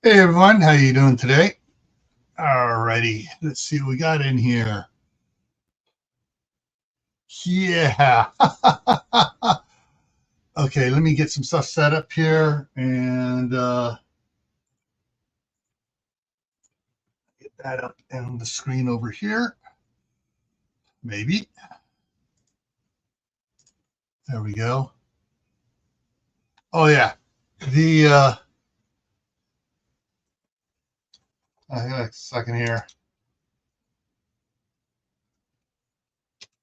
Hey everyone, how you doing today? Alrighty, let's see what we got in here. Yeah. Okay, let me get some stuff set up here and get that up on the screen over here. Maybe. There we go. Oh yeah. The I got a second here.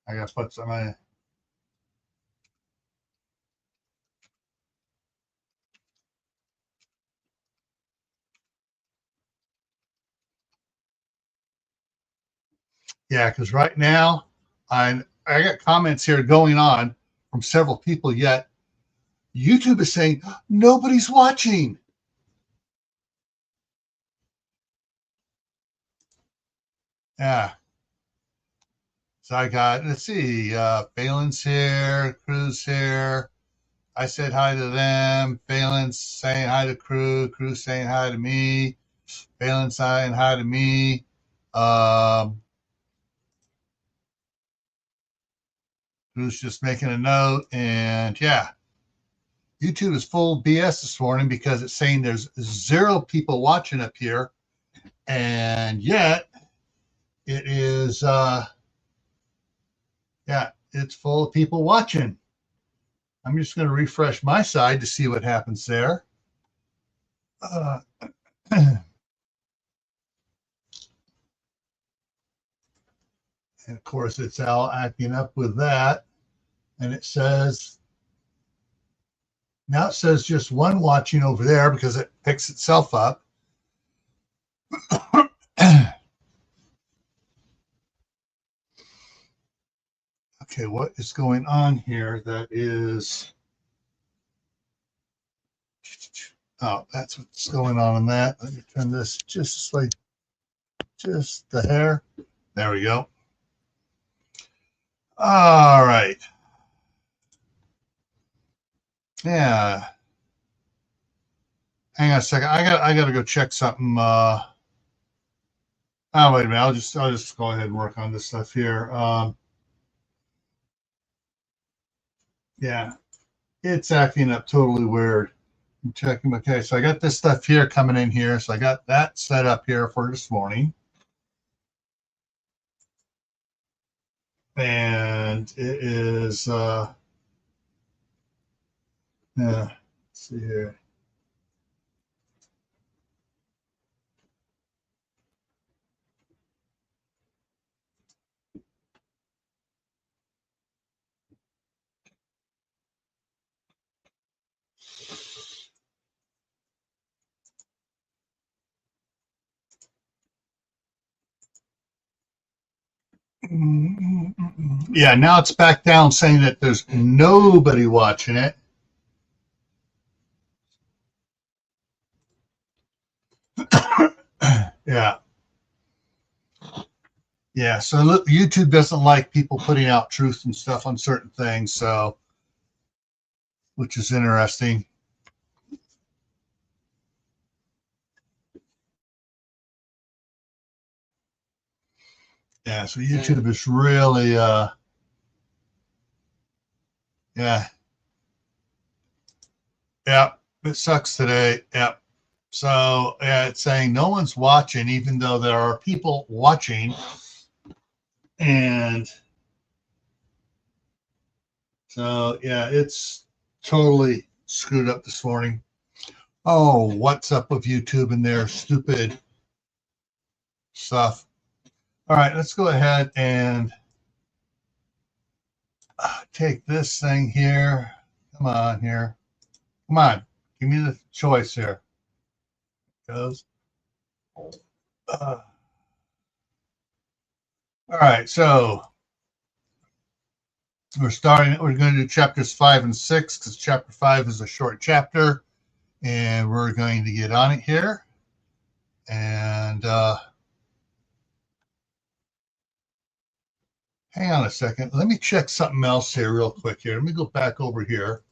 I gotta put some yeah, because right now I got comments here going on from several people, yet YouTube is saying nobody's watching. Yeah. So I got, let's see, Phalen's here, Crew's here. I said hi to them. Phalen's saying hi to Crew. Crew's saying hi to me. Phalen's saying hi to me. Crew's just making a note. And yeah, YouTube is full BS this morning because it's saying there's 0 people watching up here. And yet it is, yeah, it's full of people watching. I'm just going to refresh my side to see what happens there. And of course, it's all acting up with that. And it says, now it says just one watching over there because it picks itself up. Okay, what is going on here? That is, oh, that's what's going on in that. Let me turn this just like, just the hair. There we go. All right. Yeah. Hang on a second. I got to go check something. Oh, wait a minute. I'll just go ahead and work on this stuff here. Yeah, it's acting up totally weird. I'm checking. Okay, so I got this stuff here coming in here. So I got that set up here for this morning. And it is, yeah, let's see here. Yeah, now it's back down saying that there's nobody watching it. Yeah. Yeah, so look, YouTube doesn't like people putting out truth and stuff on certain things, so which is interesting. Yeah, so YouTube is really yeah. Yeah, it sucks today. Yeah. So yeah, it's saying no one's watching, even though there are people watching. And so yeah, it's totally screwed up this morning. Oh, what's up with YouTube and their stupid stuff? All right, let's go ahead and take this thing here. Come on here. Come on. Give me the choice here. Goes. All right, so we're going to do chapters 5 and 6 because chapter 5 is a short chapter, and we're going to get on it here. And hang on a second. Let me check something else here real quick here. Let me go back over here.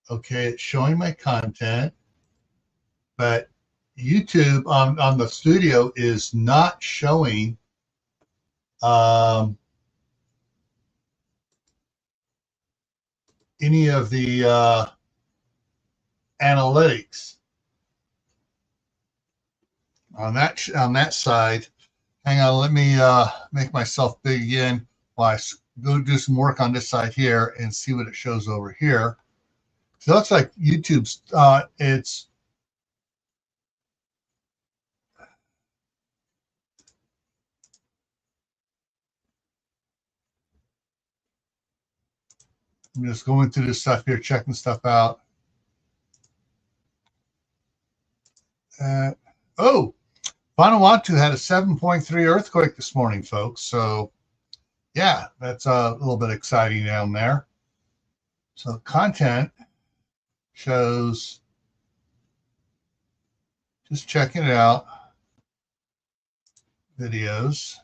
Okay, it's showing my content, but YouTube on the studio is not showing any of the analytics on that side. Hang on, let me make myself big again while I go do some work on this side here and see what it shows over here. So it looks like YouTube's it's I'm just going through this stuff here, checking stuff out. Oh, Vanuatu had a 7.3 earthquake this morning, folks. So, yeah, that's a little bit exciting down there. So, content shows, just checking it out, videos.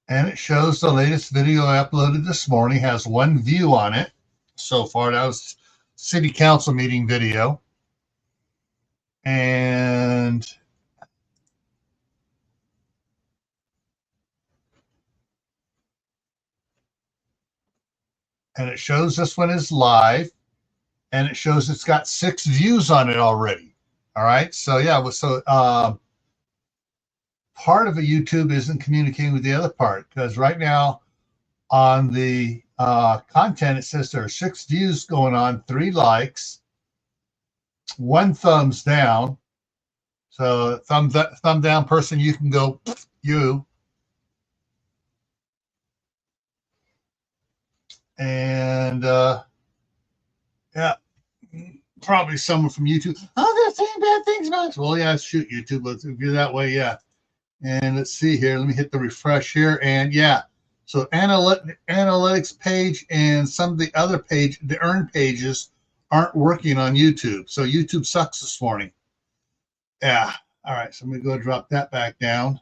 And it shows the latest video I uploaded this morning has one view on it so far. That was city council meeting video. And it shows this one is live, and it shows it's got 6 views on it already. All right. So yeah, so part of a YouTube isn't communicating with the other part, because right now on the content it says there are 6 views going on, 3 likes, 1 thumbs down. So thumb down person, you can go you. And yeah, probably someone from YouTube. Oh, they're saying bad things about us. Well, yeah, shoot, YouTube. Let's do that way, yeah. And let's see here. Let me hit the refresh here. And yeah, so analytics page and some of the other page, the earn pages aren't working on YouTube. So YouTube sucks this morning. Yeah. All right. So I'm going to go drop that back down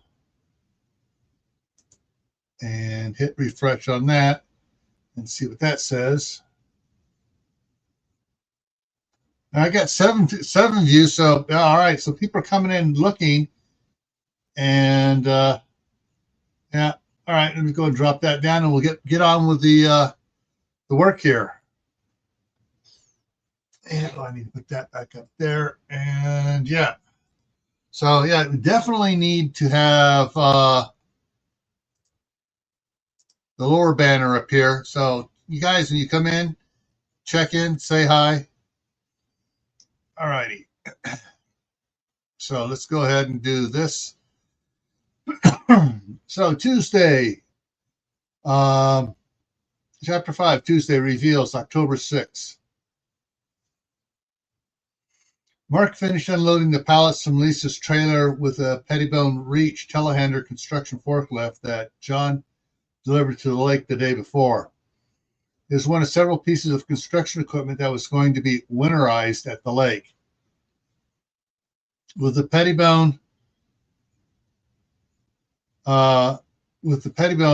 and hit refresh on that and see what that says. Now I got seven views. So all right. So people are coming in looking, and yeah. All right. Let me go and drop that down, and we'll get on with the work here. And I need to put that back up there. And yeah. So yeah, we definitely need to have the lower banner up here. So you guys, when you come in, check in, say hi. All righty. So let's go ahead and do this. So Tuesday, chapter 5, Tuesday reveals October 6th. Mark finished unloading the pallets from Lisa's trailer with a Pettibone Reach telehandler construction forklift that John delivered to the lake the day before. It was one of several pieces of construction equipment that was going to be winterized at the lake. With the Pettibone,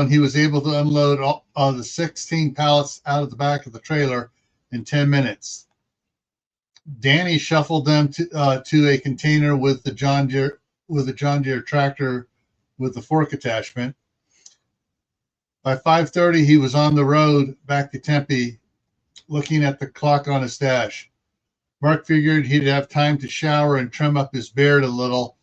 he was able to unload all the 16 pallets out of the back of the trailer in 10 minutes. Danny shuffled them to a container with the John Deere tractor with the fork attachment. By 5:30, he was on the road back to Tempe, looking at the clock on his dash. Mark figured he'd have time to shower and trim up his beard a little.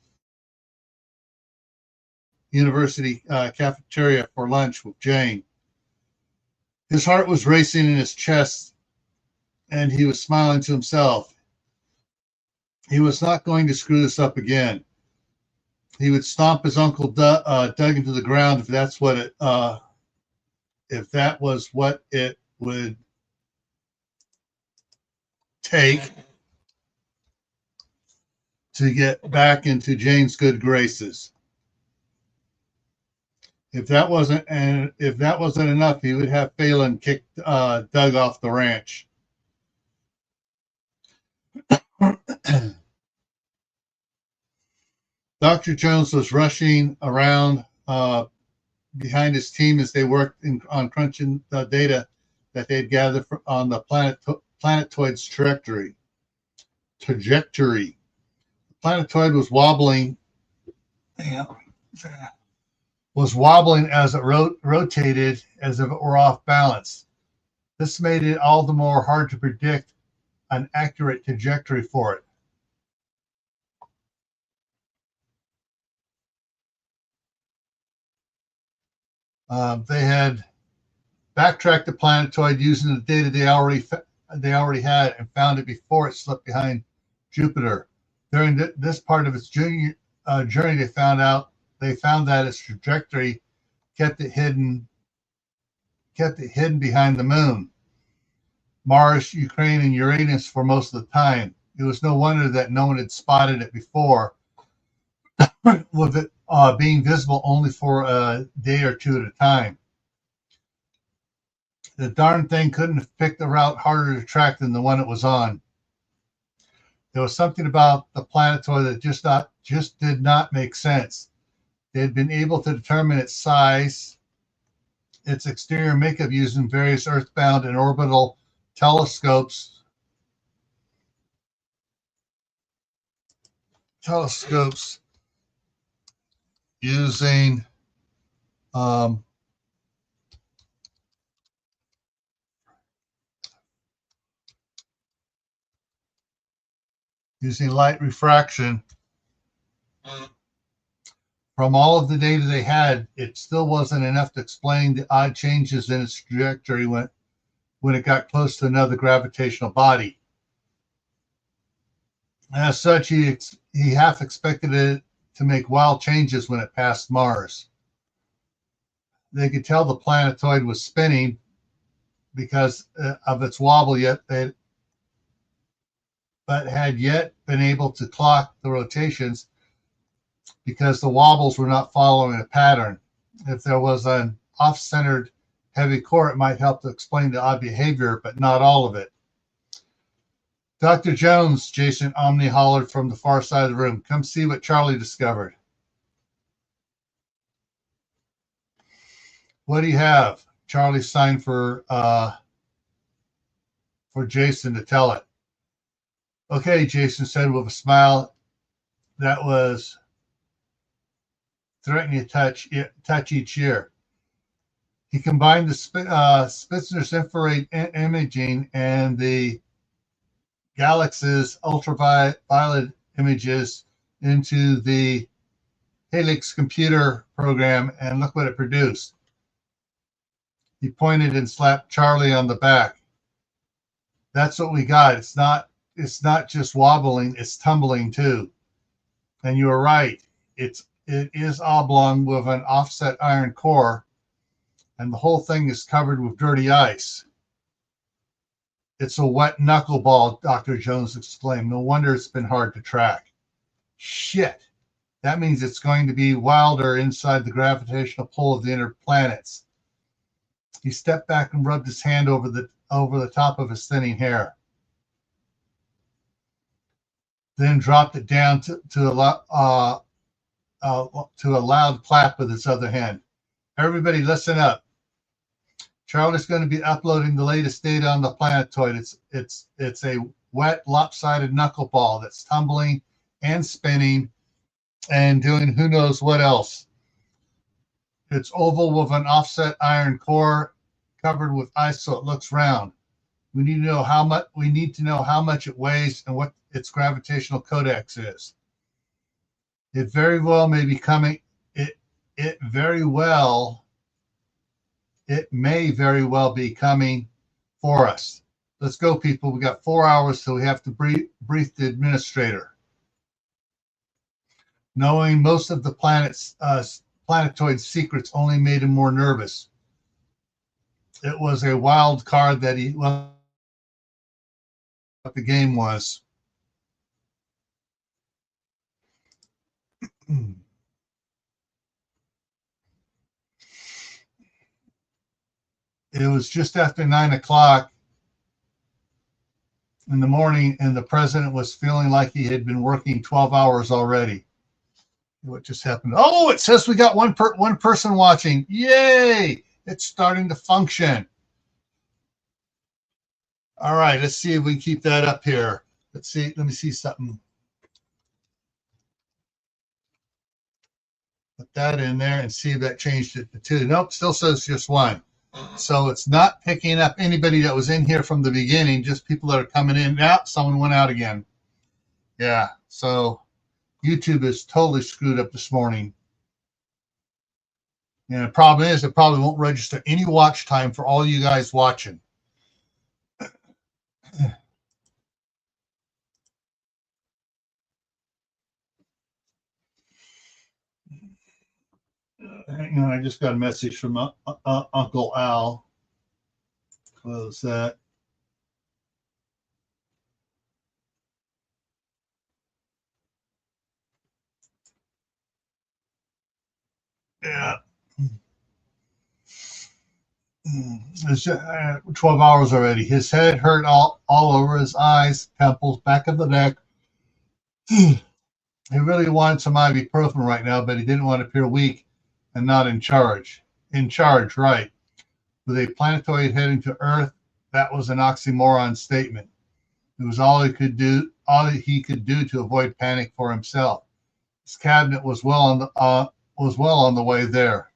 University cafeteria for lunch with Jane. His heart was racing in his chest, and he was smiling to himself. He was not going to screw this up again. He would stomp his Uncle Doug into the ground if that was what it would take to get back into Jane's good graces. If that wasn't enough, he would have Phalen kick Doug off the ranch. Dr. Jones was rushing around behind his team as they worked on crunching the data that they'd gathered on the planetoid's trajectory. The planetoid was wobbling. As it rotated as if it were off balance. This made it all the more hard to predict an accurate trajectory for it. They had backtracked the planetoid using the data they already had and found it before it slipped behind Jupiter. During this part of its journey, they found that its trajectory kept it hidden behind the moon, Mars, Ukraine, and Uranus for most of the time. It was no wonder that no one had spotted it before, with it being visible only for a day or two at a time. The darn thing couldn't have picked a route harder to track than the one it was on. There was something about the planetoid that just did not make sense. They had been able to determine its size, its exterior makeup using various earthbound and orbital telescopes using light refraction. From all of the data they had, it still wasn't enough to explain the odd changes in its trajectory when it got close to another gravitational body. As such, he half expected it to make wild changes when it passed Mars. They could tell the planetoid was spinning because of its wobble, but had yet been able to clock the rotations because the wobbles were not following a pattern. If there was an off-centered heavy core, it might help to explain the odd behavior, but not all of it. Dr. Jones, Jason Omni hollered from the far side of the room. Come see what Charlie discovered. What do you have? Charlie signed for Jason to tell it. Okay, Jason said with a smile that was threatening to touch each ear. He combined the Spitzer's infrared imaging and the Galaxy's ultraviolet images into the Helix computer program, and look what it produced. He pointed and slapped Charlie on the back. That's what we got. It's not just wobbling, it's tumbling too. And you were right. It is oblong with an offset iron core, and the whole thing is covered with dirty ice. It's a wet knuckleball, Dr. Jones exclaimed. No wonder it's been hard to track. Shit. That means it's going to be wilder inside the gravitational pull of the inner planets. He stepped back and rubbed his hand over the top of his thinning hair. Then dropped it down to a loud clap with his other hand. Everybody listen up. Charlie's going to be uploading the latest data on the planetoid. It's a wet, lopsided knuckleball that's tumbling and spinning and doing who knows what else. It's oval with an offset iron core covered with ice so it looks round. We need to know how much it weighs and what its gravitational codex is. It very well may be coming. It may very well be coming for us. Let's go, people. We got 4 hours till we have to brief the administrator. Knowing most of the planetoid secrets only made him more nervous. It was a wild card that what the game was. It was just after 9 o'clock in the morning, and the president was feeling like he had been working 12 hours already. What just happened? Oh, it says we got one person watching. Yay! It's starting to function. All right, let's see if we can keep that up here. Let's see. Let me see something. Put that in there and see if that changed it to 2. Nope, still says just 1. So it's not picking up anybody that was in here from the beginning, just people that are coming in. Now someone went out again. Yeah, so YouTube is totally screwed up this morning. And the problem is it probably won't register any watch time for all you guys watching. Hang on, I just got a message from Uncle Al. Close that. Yeah. It's 12 hours already. His head hurt all over his eyes, temples, back of the neck. He really wanted some ibuprofen right now, but he didn't want to appear weak and not in charge. In charge, right. With a planetoid heading to Earth, that was an oxymoron statement. It was all he could do to avoid panic for himself. His cabinet was well on the way there.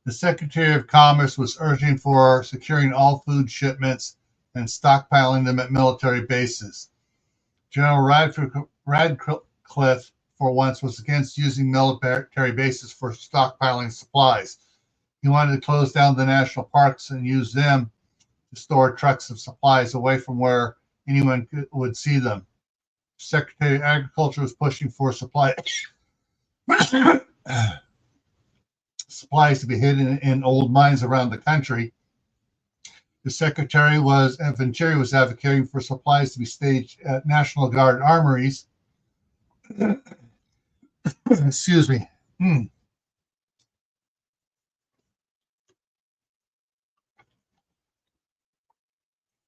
The Secretary of Commerce was urging for securing all food shipments and stockpiling them at military bases. General Radcliffe, for once, was against using military bases for stockpiling supplies. He wanted to close down the national parks and use them to store trucks of supplies away from where anyone would see them. Secretary of Agriculture was pushing for supplies to be hidden in old mines around the country. The Secretary Venturi was advocating for supplies to be staged at National Guard armories. Excuse me.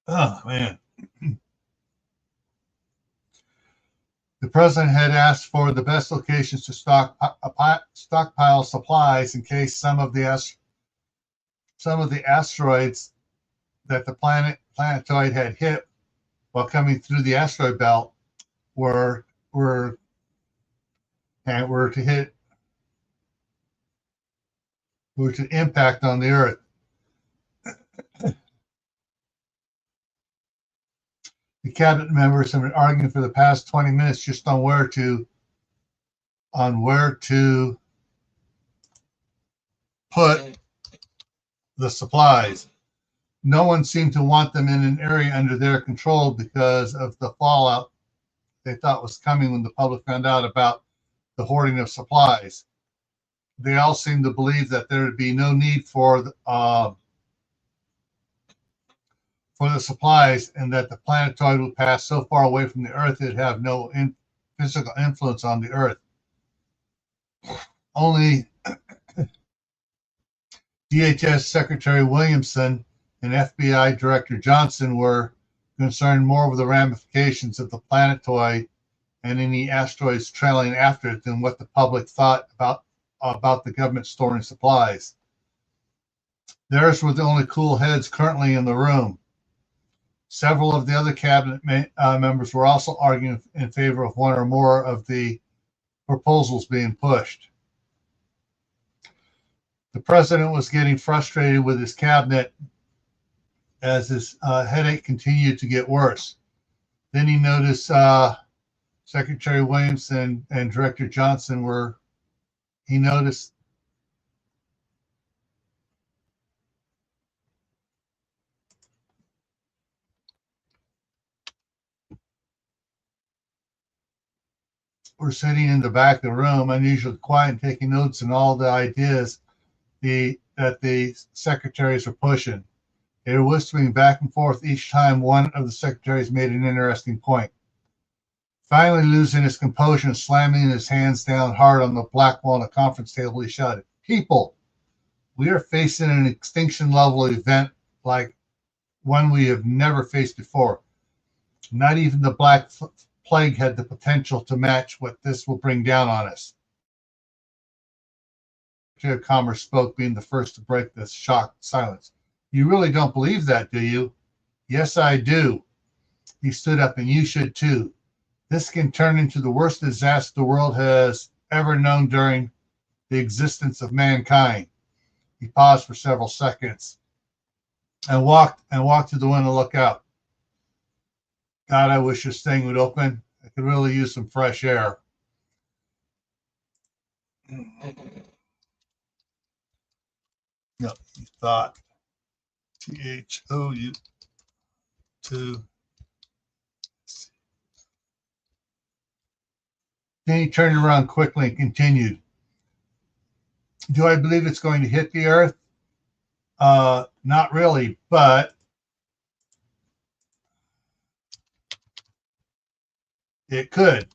Oh, man. The president had asked for the best locations to stockpile supplies in case some of the asteroids that the planetoid had hit while coming through the asteroid belt were to impact on the Earth. The cabinet members have been arguing for the past 20 minutes just on where to put the supplies. No one seemed to want them in an area under their control because of the fallout they thought was coming when the public found out about the hoarding of supplies. They all seemed to believe that there would be no need for the supplies, and that the planetoid would pass so far away from the Earth it'd have no physical influence on the Earth. Only DHS Secretary Williamson and FBI Director Johnson were concerned more with the ramifications of the planetoid and any asteroids trailing after it than what the public thought about the government storing supplies. Theirs were the only cool heads currently in the room. Several of the other cabinet members were also arguing in favor of one or more of the proposals being pushed. The president was getting frustrated with his cabinet as his headache continued to get worse. Then he noticed Secretary Williamson and Director Johnson were sitting in the back of the room, unusually quiet, and taking notes on all the ideas that the secretaries were pushing. They were whispering back and forth each time one of the secretaries made an interesting point. Finally, losing his composure and slamming his hands down hard on the black wall on the conference table, he shouted, "People, we are facing an extinction level event like one we have never faced before. Not even the Black Plague had the potential to match what this will bring down on us." Secretary of Commerce spoke, being the first to break the shocked silence. "You really don't believe that, do you?" Yes, I do. He stood up, and you should too. This can turn into the worst disaster the world has ever known during the existence of mankind. He paused for several seconds and walked to the window to look out. God, I wish this thing would open. I could really use some fresh air. No, he thought. THOU 2. Then he turned around quickly and continued. Do I believe it's going to hit the earth? Not really, but it could.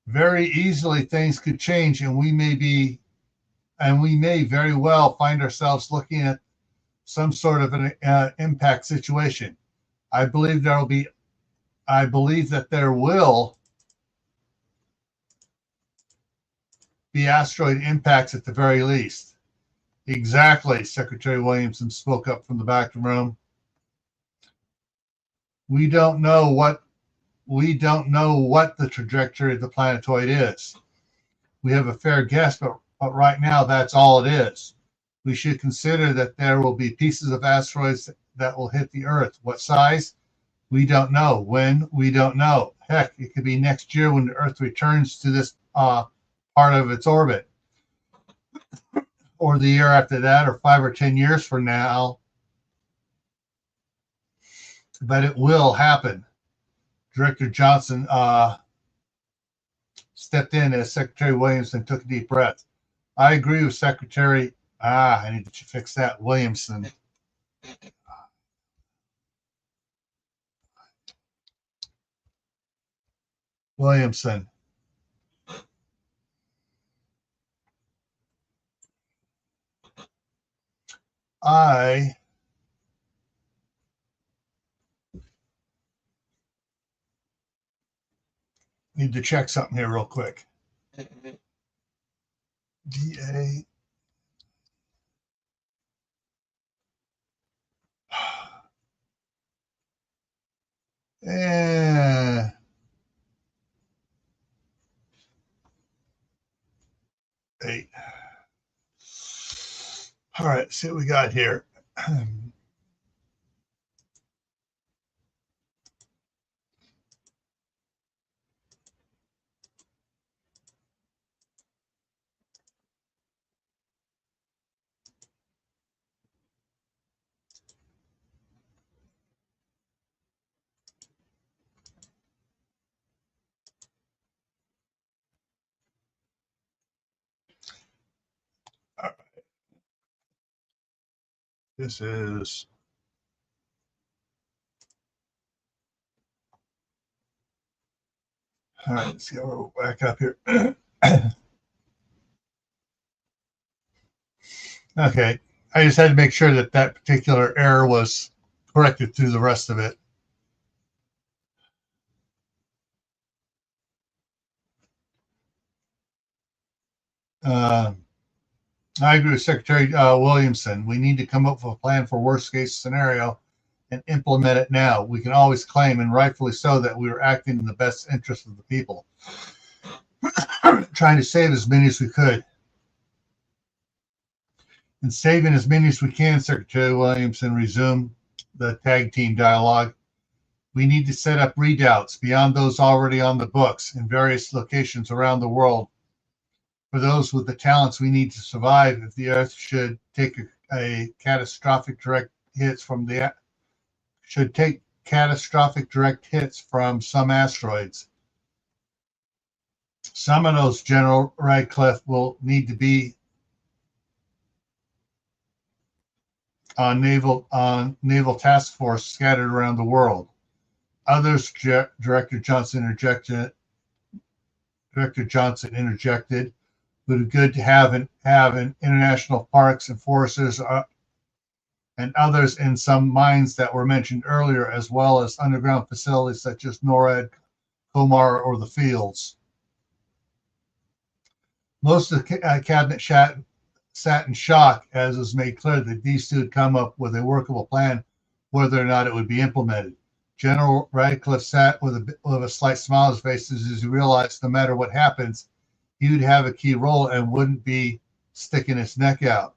Very easily things could change, and we may very well find ourselves looking at some sort of an impact situation. I believe that there will be asteroid impacts at the very least. Exactly, Secretary Williamson spoke up from the back of the room. We don't know what the trajectory of the planetoid is. We have a fair guess, but right now that's all it is. We should consider that there will be pieces of asteroids that will hit the Earth. What size? We don't know. When? We don't know. Heck, it could be next year when the Earth returns to this part of its orbit, or the year after that, or 5 or 10 years from now. But it will happen. Director Johnson stepped in as Secretary Williamson took a deep breath. I agree with Secretary. I need to fix that. Williamson. I need to check something here real quick. DA. Eh. Eight. All right, see what we got here. All right. This is all right. Let's go back up here. Okay, I just had to make sure that that particular error was corrected through the rest of it. I agree with Secretary Williamson. We need to come up with a plan for worst case scenario and implement it now. We can always claim, and rightfully so, that we are acting in the best interest of the people, trying to save as many as we could. And saving as many as we can, Secretary Williamson resumed the tag team dialogue. We need to set up redoubts beyond those already on the books in various locations around the world for those with the talents we need to survive if the Earth should take a catastrophic direct hits from the should take catastrophic direct hits from some asteroids. Some of those, General Radcliffe, will need to be on naval task force scattered around the world. Others, Director Johnson interjected, would be good to have in international parks and forests and others in some mines that were mentioned earlier, as well as underground facilities such as NORAD, Comar, or the fields. Most of the cabinet sat in shock as it was made clear that these two had come up with a workable plan, whether or not it would be implemented. General Radcliffe sat with a slight smile on his face as he realized no matter what happens, he would have a key role and wouldn't be sticking his neck out.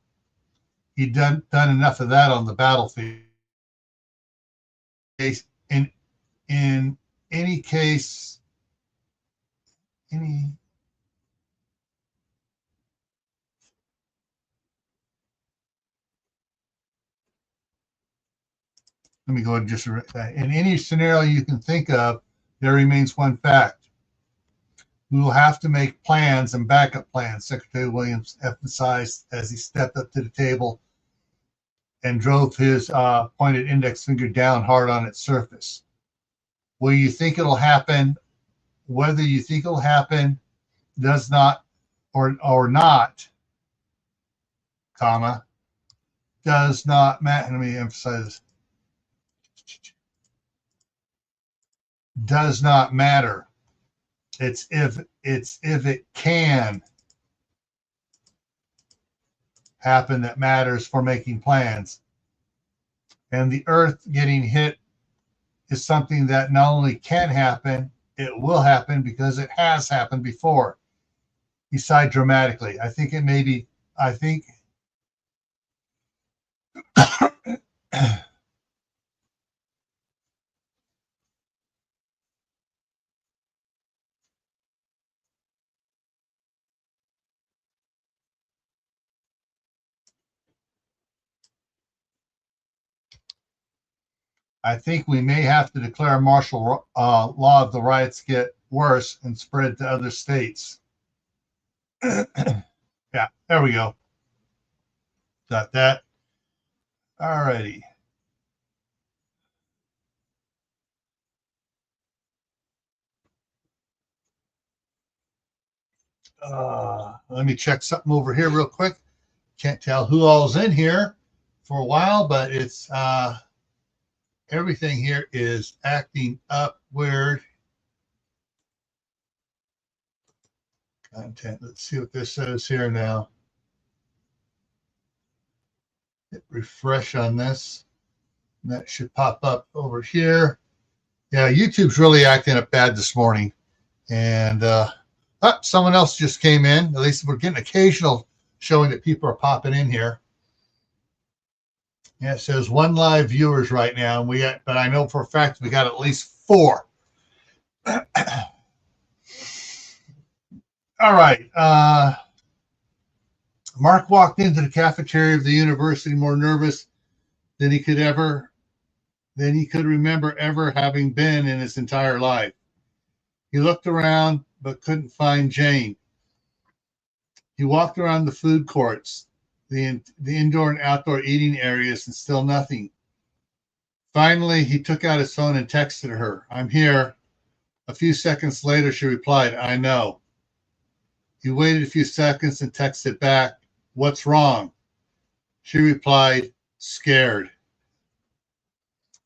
He'd done enough of that on the battlefield. In any case, any let me go and just in any scenario you can think of, there remains one fact. We will have to make plans and backup plans, Secretary Williams emphasized as he stepped up to the table and drove his pointed index finger down hard on its surface. Will you think it'll happen? Whether you think it'll happen does not or not, comma, does not matter. Let me emphasize this. Does not matter. It's if it can happen that matters for making plans. And the Earth getting hit is something that not only can happen, it will happen because it has happened before. He sighed dramatically. I think we may have to declare martial law if the riots get worse and spread to other states. Yeah, there we go. Got that. All righty. Let me check something over here real quick. Can't tell who all's in here for a while, but it's everything here is acting up weird. Content. Let's see what this says here now. Hit refresh on this. And that should pop up over here. Yeah, YouTube's really acting up bad this morning. And someone else just came in. At least we're getting occasional showing that people are popping in here. Yeah, it says 1 live viewers right now, but I know for a fact we got at least 4. All right. Mark walked into the cafeteria of the university more nervous than he could remember ever having been in his entire life. He looked around but couldn't find Jane. He walked around the food courts, the indoor and outdoor eating areas, and still nothing. Finally, he took out his phone and texted her, "I'm here." A few seconds later, she replied, "I know." He waited a few seconds and texted back, "What's wrong?" She replied, "Scared."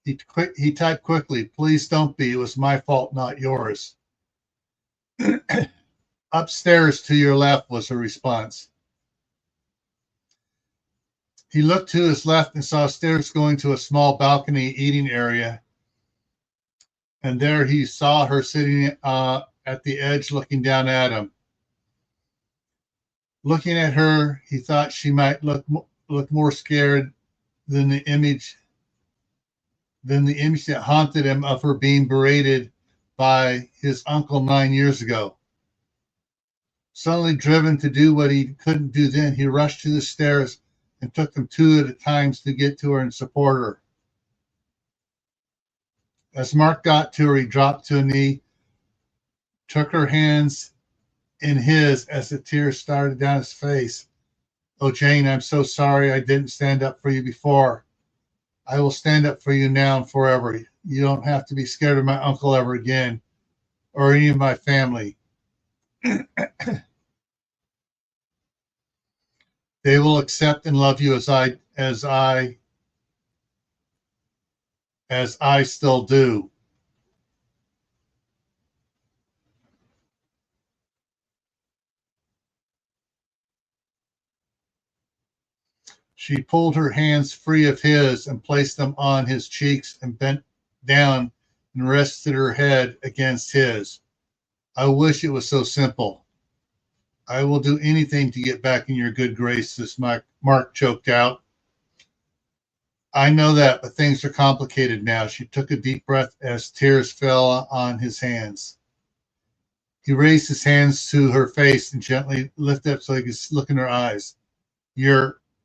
He typed quickly, "Please don't be. It was my fault, not yours." "Upstairs to your left," was her response. He looked to his left and saw stairs going to a small balcony eating area. And there he saw her sitting at the edge looking down at him. Looking at her, he thought she might look more scared than the image that haunted him of her being berated by his uncle 9 years ago. Suddenly driven to do what he couldn't do then, he rushed to the stairs and took them 2 at a time to get to her and support her. As Mark got to her, he dropped to a knee, took her hands in his as the tears started down his face. "Oh, Jane, I'm so sorry I didn't stand up for you before. I will stand up for you now and forever. You don't have to be scared of my uncle ever again, or any of my family. They will accept and love you as I still do." She pulled her hands free of his and placed them on his cheeks and bent down and rested her head against his. I wish it was so simple. I will do anything to get back in your good graces, Mark choked out. I know that, but things are complicated now. She took a deep breath as tears fell on his hands. He raised his hands to her face and gently lifted up so he could look in her eyes.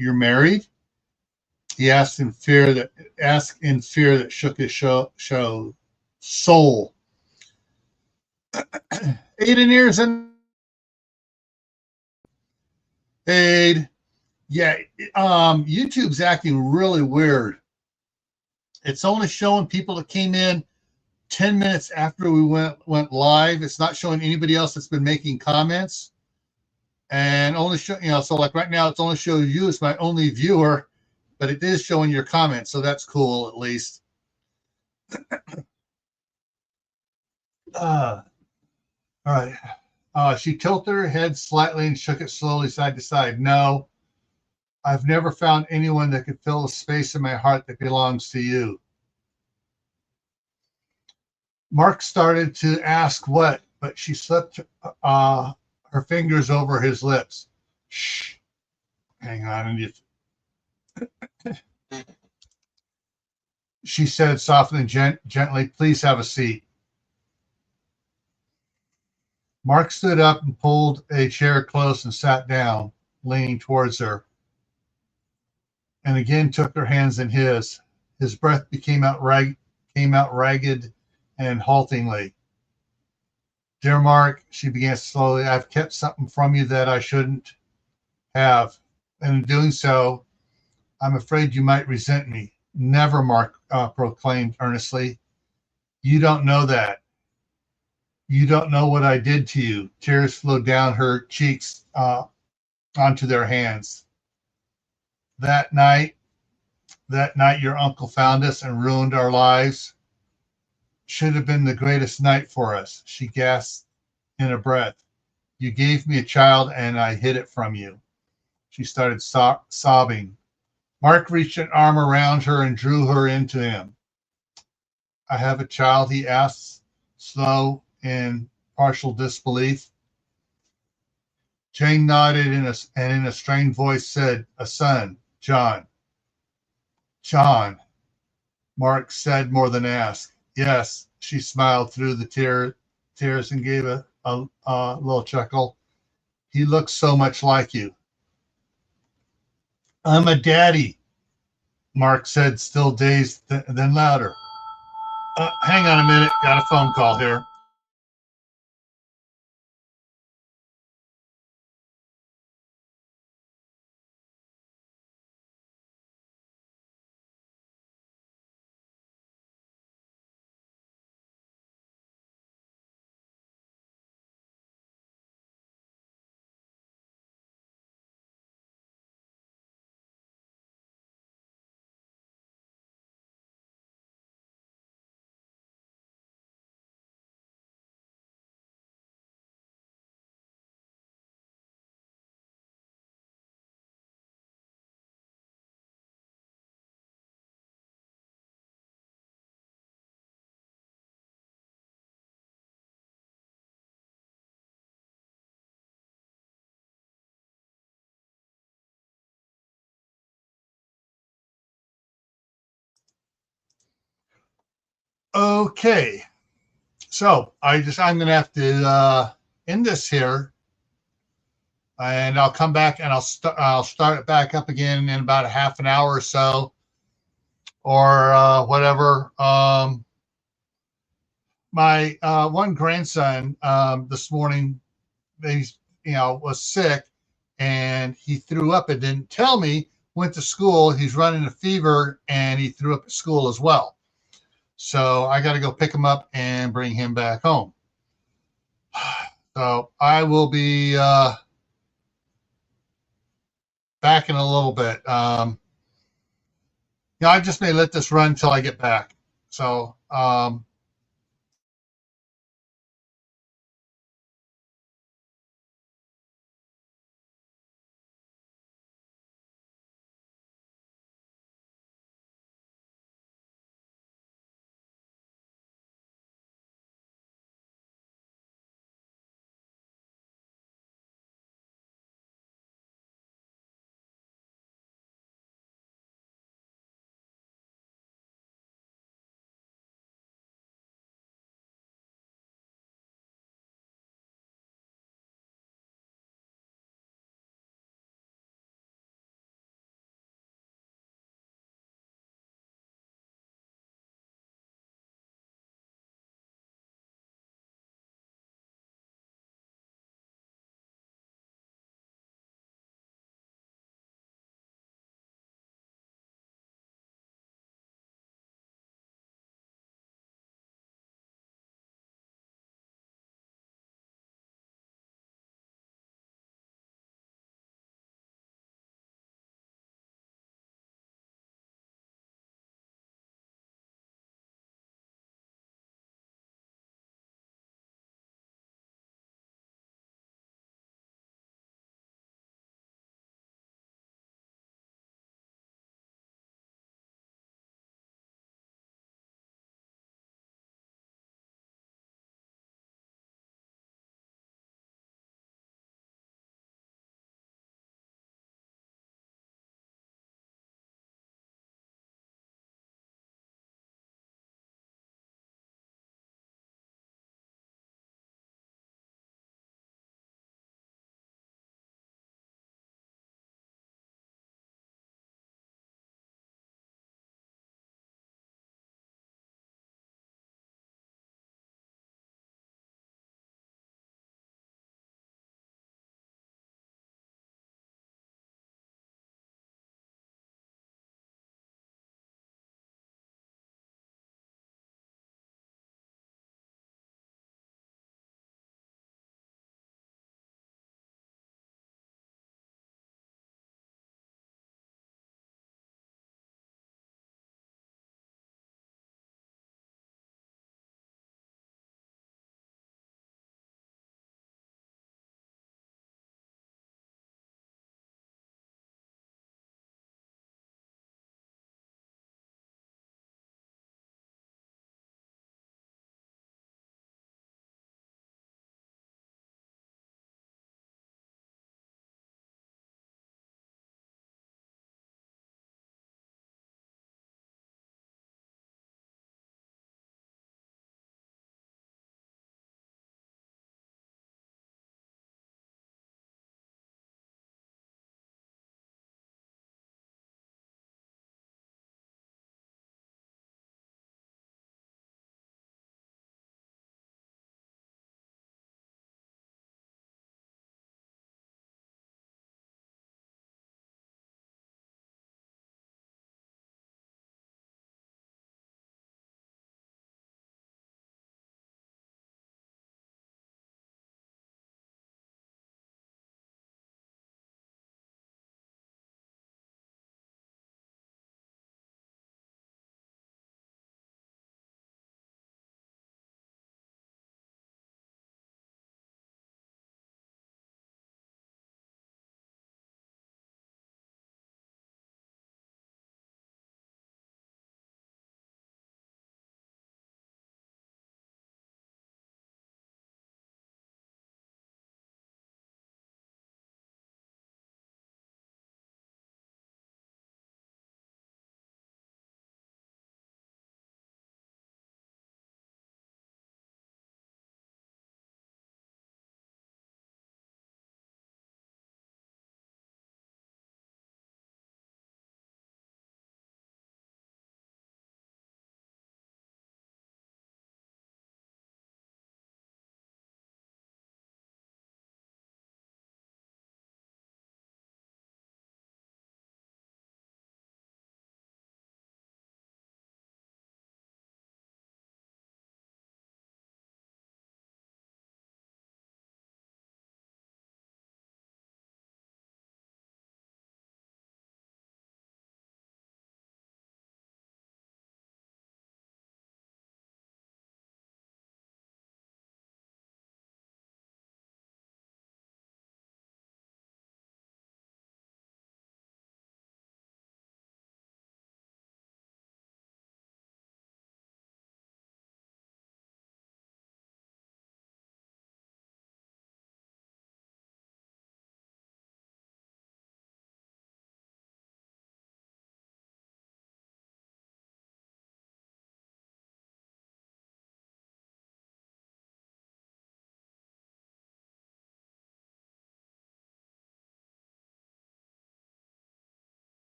You're married? He asked in fear that shook his soul. Aiden ears and Aid. Yeah, YouTube's acting really weird. It's only showing people that came in 10 minutes after we went live. It's not showing anybody else that's been making comments. And only show, so like right now it's only showing you as my only viewer, but it is showing your comments, so that's cool at least. All right. She tilted her head slightly and shook it slowly side to side. No, I've never found anyone that could fill the space in my heart that belongs to you. Mark started to ask what, but she slipped her fingers over his lips. Shh. Hang on. She said softly and gently, please have a seat. Mark stood up and pulled a chair close and sat down, leaning towards her, and again took her hands in his. His breath came out ragged and haltingly. Dear Mark, she began slowly, I've kept something from you that I shouldn't have. And in doing so, I'm afraid you might resent me. Never, Mark proclaimed earnestly. You don't know that. You don't know what I did to you. Tears flowed down her cheeks onto their hands. That night your uncle found us and ruined our lives. Should have been the greatest night for us, she gasped in a breath. You gave me a child and I hid it from you. She started sobbing. Mark reached an arm around her and drew her into him. I have a child, he asked, slow in partial disbelief. Jane nodded and in a strained voice said, a son, John. John, Mark said more than asked. Yes, she smiled through the tears and gave a little chuckle. He looks so much like you. I'm a daddy, Mark said, still dazed, then louder. Hang on a minute, got a phone call here. Okay, so I'm gonna have to end this here, and I'll come back and I'll start it back up again in about a half an hour or so, or whatever. My one grandson this morning, he's was sick, and he threw up and didn't tell me. Went to school. He's running a fever, and he threw up at school as well. So I got to go pick him up and bring him back home. So I will be back in a little bit. I just may let this run until I get back. So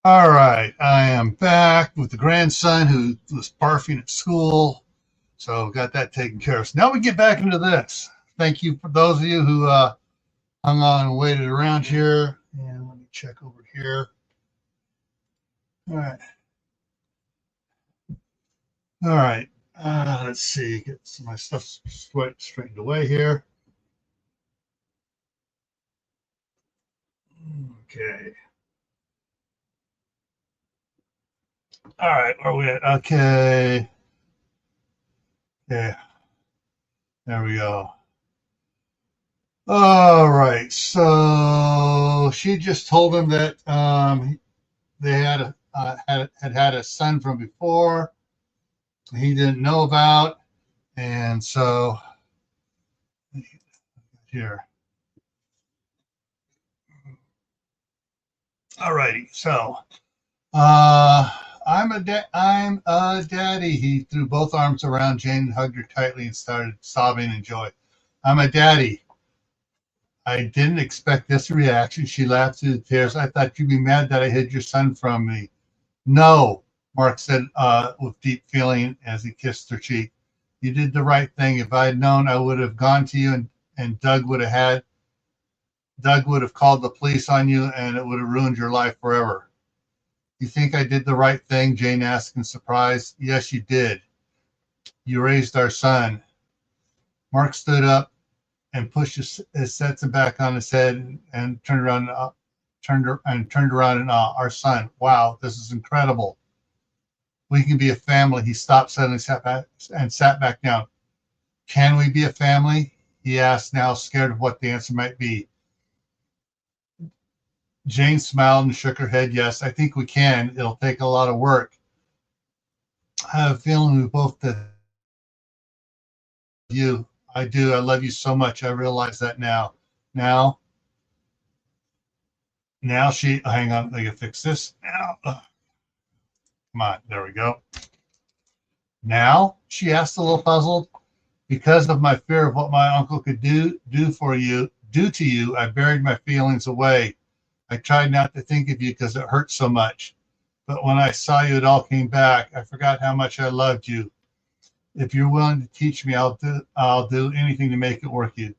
All right, I am back with the grandson who was barfing at school. So got that taken care of. So now we get back into this. Thank you for those of you who hung on and waited around here. And let me check over here. All right. All right. Let's see. Get some of my stuff straightened away here. Okay. All right. Where are we at? Okay. Yeah. There we go. All right. So she just told him that they had a son from before he didn't know about, and so here. All righty. So I'm a daddy. He threw both arms around Jane and hugged her tightly and started sobbing in joy. I'm a daddy. I didn't expect this reaction. She laughed through the tears. I thought you'd be mad that I hid your son from me. No, Mark said with deep feeling as he kissed her cheek. You did the right thing. If I had known, I would have gone to you, and Doug would have called the police on you, and it would have ruined your life forever. You think I did the right thing? Jane asked in surprise. Yes, you did. You raised our son. Mark stood up and pushed his Stetson back on his head and turned around and our son. Wow, this is incredible. We can be a family. He stopped suddenly, sat back down. Can we be a family? He asked, now scared of what the answer might be. Jane smiled and shook her head. Yes, I think we can. It'll take a lot of work. I have a feeling we both did. You. I do. I love you so much. I realize that now. Now, now she, hang on, I can fix this. Now, come on, there we go. Now, she asked a little puzzled. Because of my fear of what my uncle could do to you, I buried my feelings away. I tried not to think of you because it hurt so much. But when I saw you, it all came back. I forgot how much I loved you. If you're willing to teach me, I'll do anything to make it work. You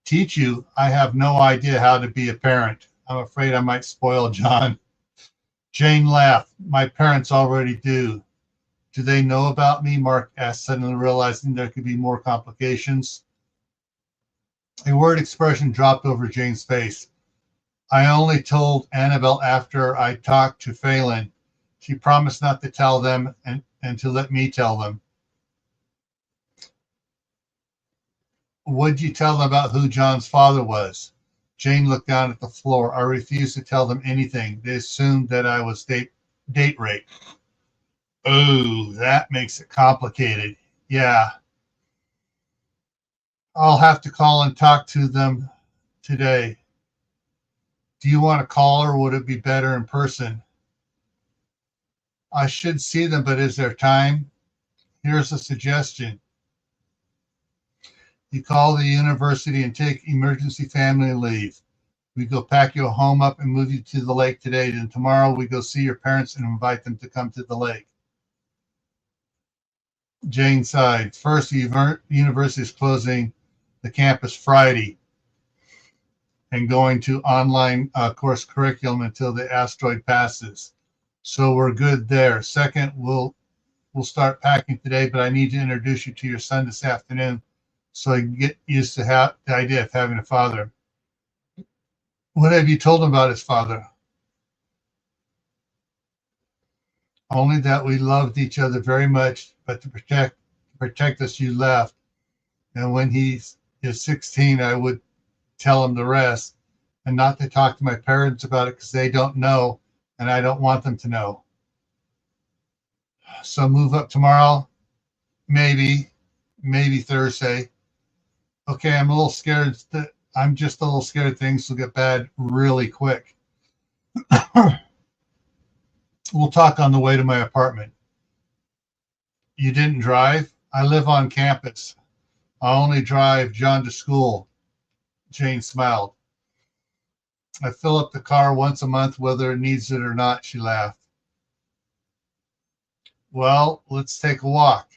teach you? I have no idea how to be a parent. I'm afraid I might spoil John. Jane laughed. My parents already do. Do they know about me? Mark asked, suddenly realizing there could be more complications. A word expression dropped over Jane's face. I only told Annabelle after I talked to Phalen. She promised not to tell them and to let me tell them. Would you tell them about who John's father was? Jane looked down at the floor. I refused to tell them anything. They assumed that I was date rape. Oh, that makes it complicated. Yeah, I'll have to call and talk to them today. Do you want to call or would it be better in person? I should see them, but is there time? Here's a suggestion. You call the university and take emergency family leave. We go pack your home up and move you to the lake today. Then tomorrow we go see your parents and invite them to come to the lake. Jane sighed. First, the university is closing the campus Friday and going to online course curriculum until the asteroid passes. So we're good there. Second, we'll start packing today, but I need to introduce you to your son this afternoon so I can get used to the idea of having a father. What have you told him about his father? Only that we loved each other very much, but to protect us, you left. And when he is 16, I would tell him the rest, and not to talk to my parents about it because they don't know, and I don't want them to know. So move up tomorrow, maybe Thursday. Okay, I'm a little scared. I'm just a little scared things will get bad really quick. We'll talk on the way to my apartment. You didn't drive? I live on campus. I only drive John to school. Jane smiled. I fill up the car once a month, whether it needs it or not, she laughed. Well, let's take a walk.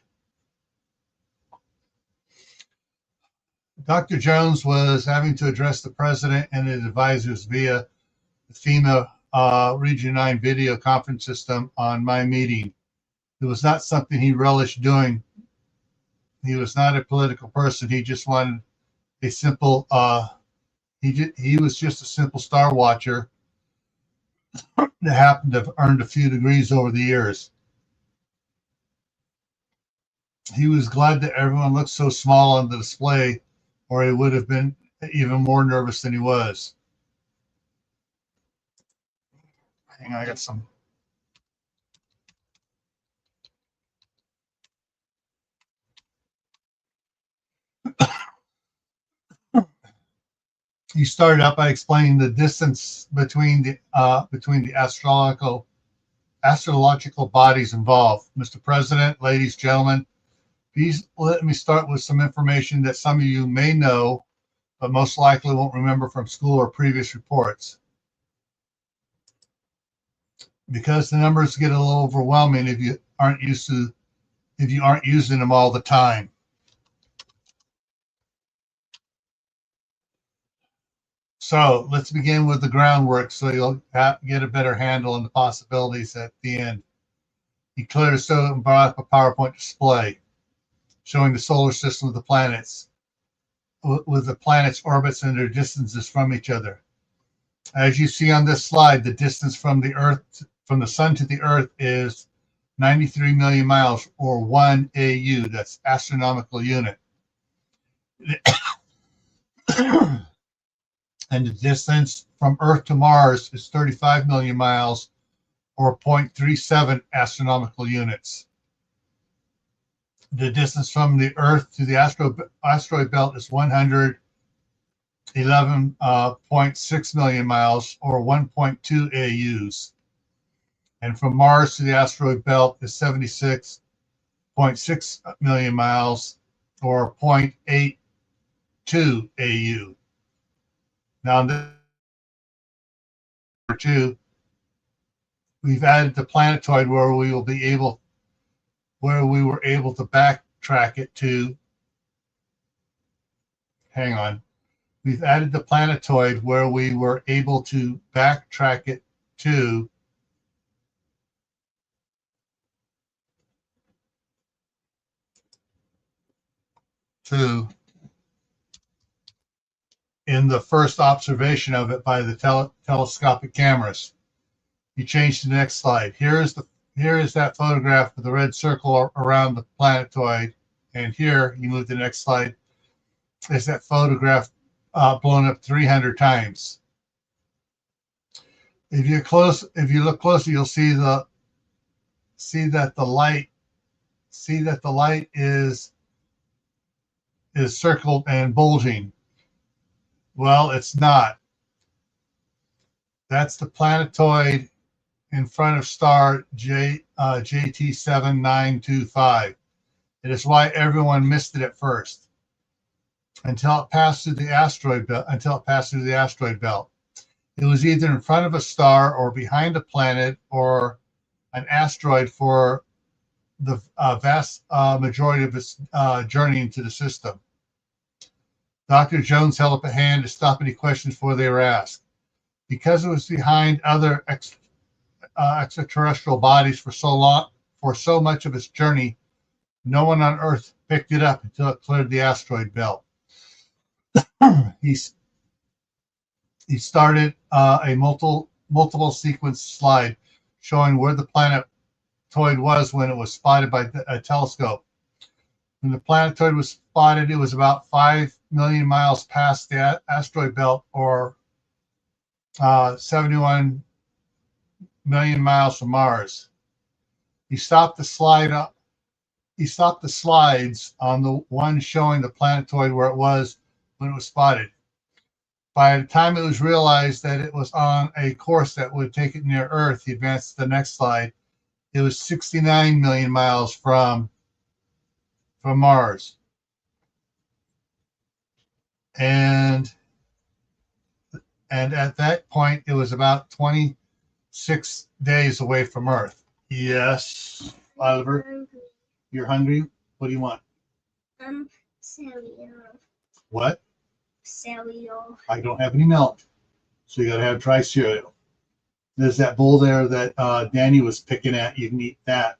Dr. Jones was having to address the president and his advisors via the FEMA Region 9 video conference system on my meeting. It was not something he relished doing. He was not a political person. He just wanted a simple, he was just a simple star watcher that happened to have earned a few degrees over the years. He was glad that everyone looked so small on the display, or he would have been even more nervous than he was. Hang on, I got some. He started out by explaining the distance between the astrological bodies involved. Mr. President, ladies, gentlemen, please let me start with some information that some of you may know, but most likely won't remember from school or previous reports. Because the numbers get a little overwhelming if you aren't using them all the time. So let's begin with the groundwork so you'll get a better handle on the possibilities at the end. He cleared his throat and brought up a PowerPoint display showing the solar system of the planets, with the planets' orbits and their distances from each other. As you see on this slide, the distance from the sun to the Earth is 93 million miles, or 1 AU. That's astronomical unit. And the distance from Earth to Mars is 35 million miles, or 0.37 astronomical units. The distance from the Earth to the asteroid belt is 111.6 million miles, or 1.2 AUs. And from Mars to the asteroid belt is 76.6 million miles, or 0.82 AU. Now, number 2, we've added the planetoid where we were able to backtrack it to. Hang on. We've added the planetoid where we were able to backtrack it to in the first observation of it by the telescopic cameras. You change to the next slide. Here is that photograph with the red circle around the planetoid, and here you move to the next slide. Is that photograph blown up 300 times? If you look closer, you'll see that the light is circled and bulging. Well, it's not. That's the planetoid in front of star JT7925. It is why everyone missed it at first, until it passed through the asteroid belt. It was either in front of a star or behind a planet or an asteroid for the vast majority of its journey into the system. Dr. Jones held up a hand to stop any questions before they were asked. Because it was behind other extraterrestrial bodies for so much of its journey, no one on Earth picked it up until it cleared the asteroid belt. He started a multiple sequence slide showing where the planetoid was when it was spotted by a telescope. When the planetoid was spotted, it was about 5 million miles past the asteroid belt, or 71 million miles from Mars. He stopped the slides on the one showing the planetoid where it was when it was spotted. By the time it was realized that it was on a course that would take it near Earth, he advanced to the next slide. It was 69 million miles from Mars. And at that point, it was about 26 days away from Earth. Yes, Oliver, you're hungry? What do you want? Cereal. What? Cereal. I don't have any milk, so you got to have dry cereal. There's that bowl there that Danny was picking at. You can eat that.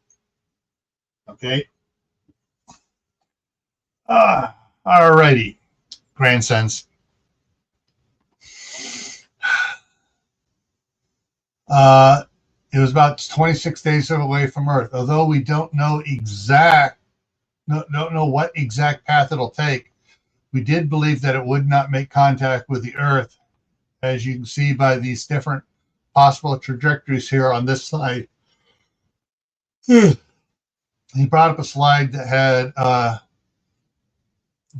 Okay? Alrighty, grandsons. It was about 26 days away from Earth. Although we don't know don't know what exact path it'll take, we did believe that it would not make contact with the Earth, as you can see by these different possible trajectories here on this slide. He brought up a slide that had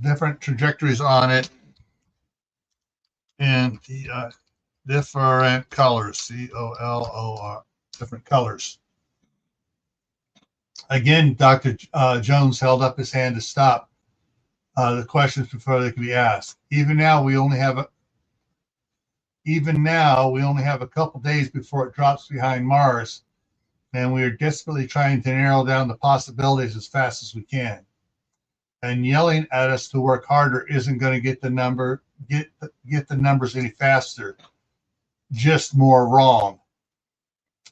different trajectories on it in the different colors, COLOR, different colors. Again, Dr. Jones held up his hand to stop the questions before they could be asked. Even now, we only have a couple days before it drops behind Mars, and we are desperately trying to narrow down the possibilities as fast as we can. And yelling at us to work harder isn't going to get the numbers any faster, just more wrong.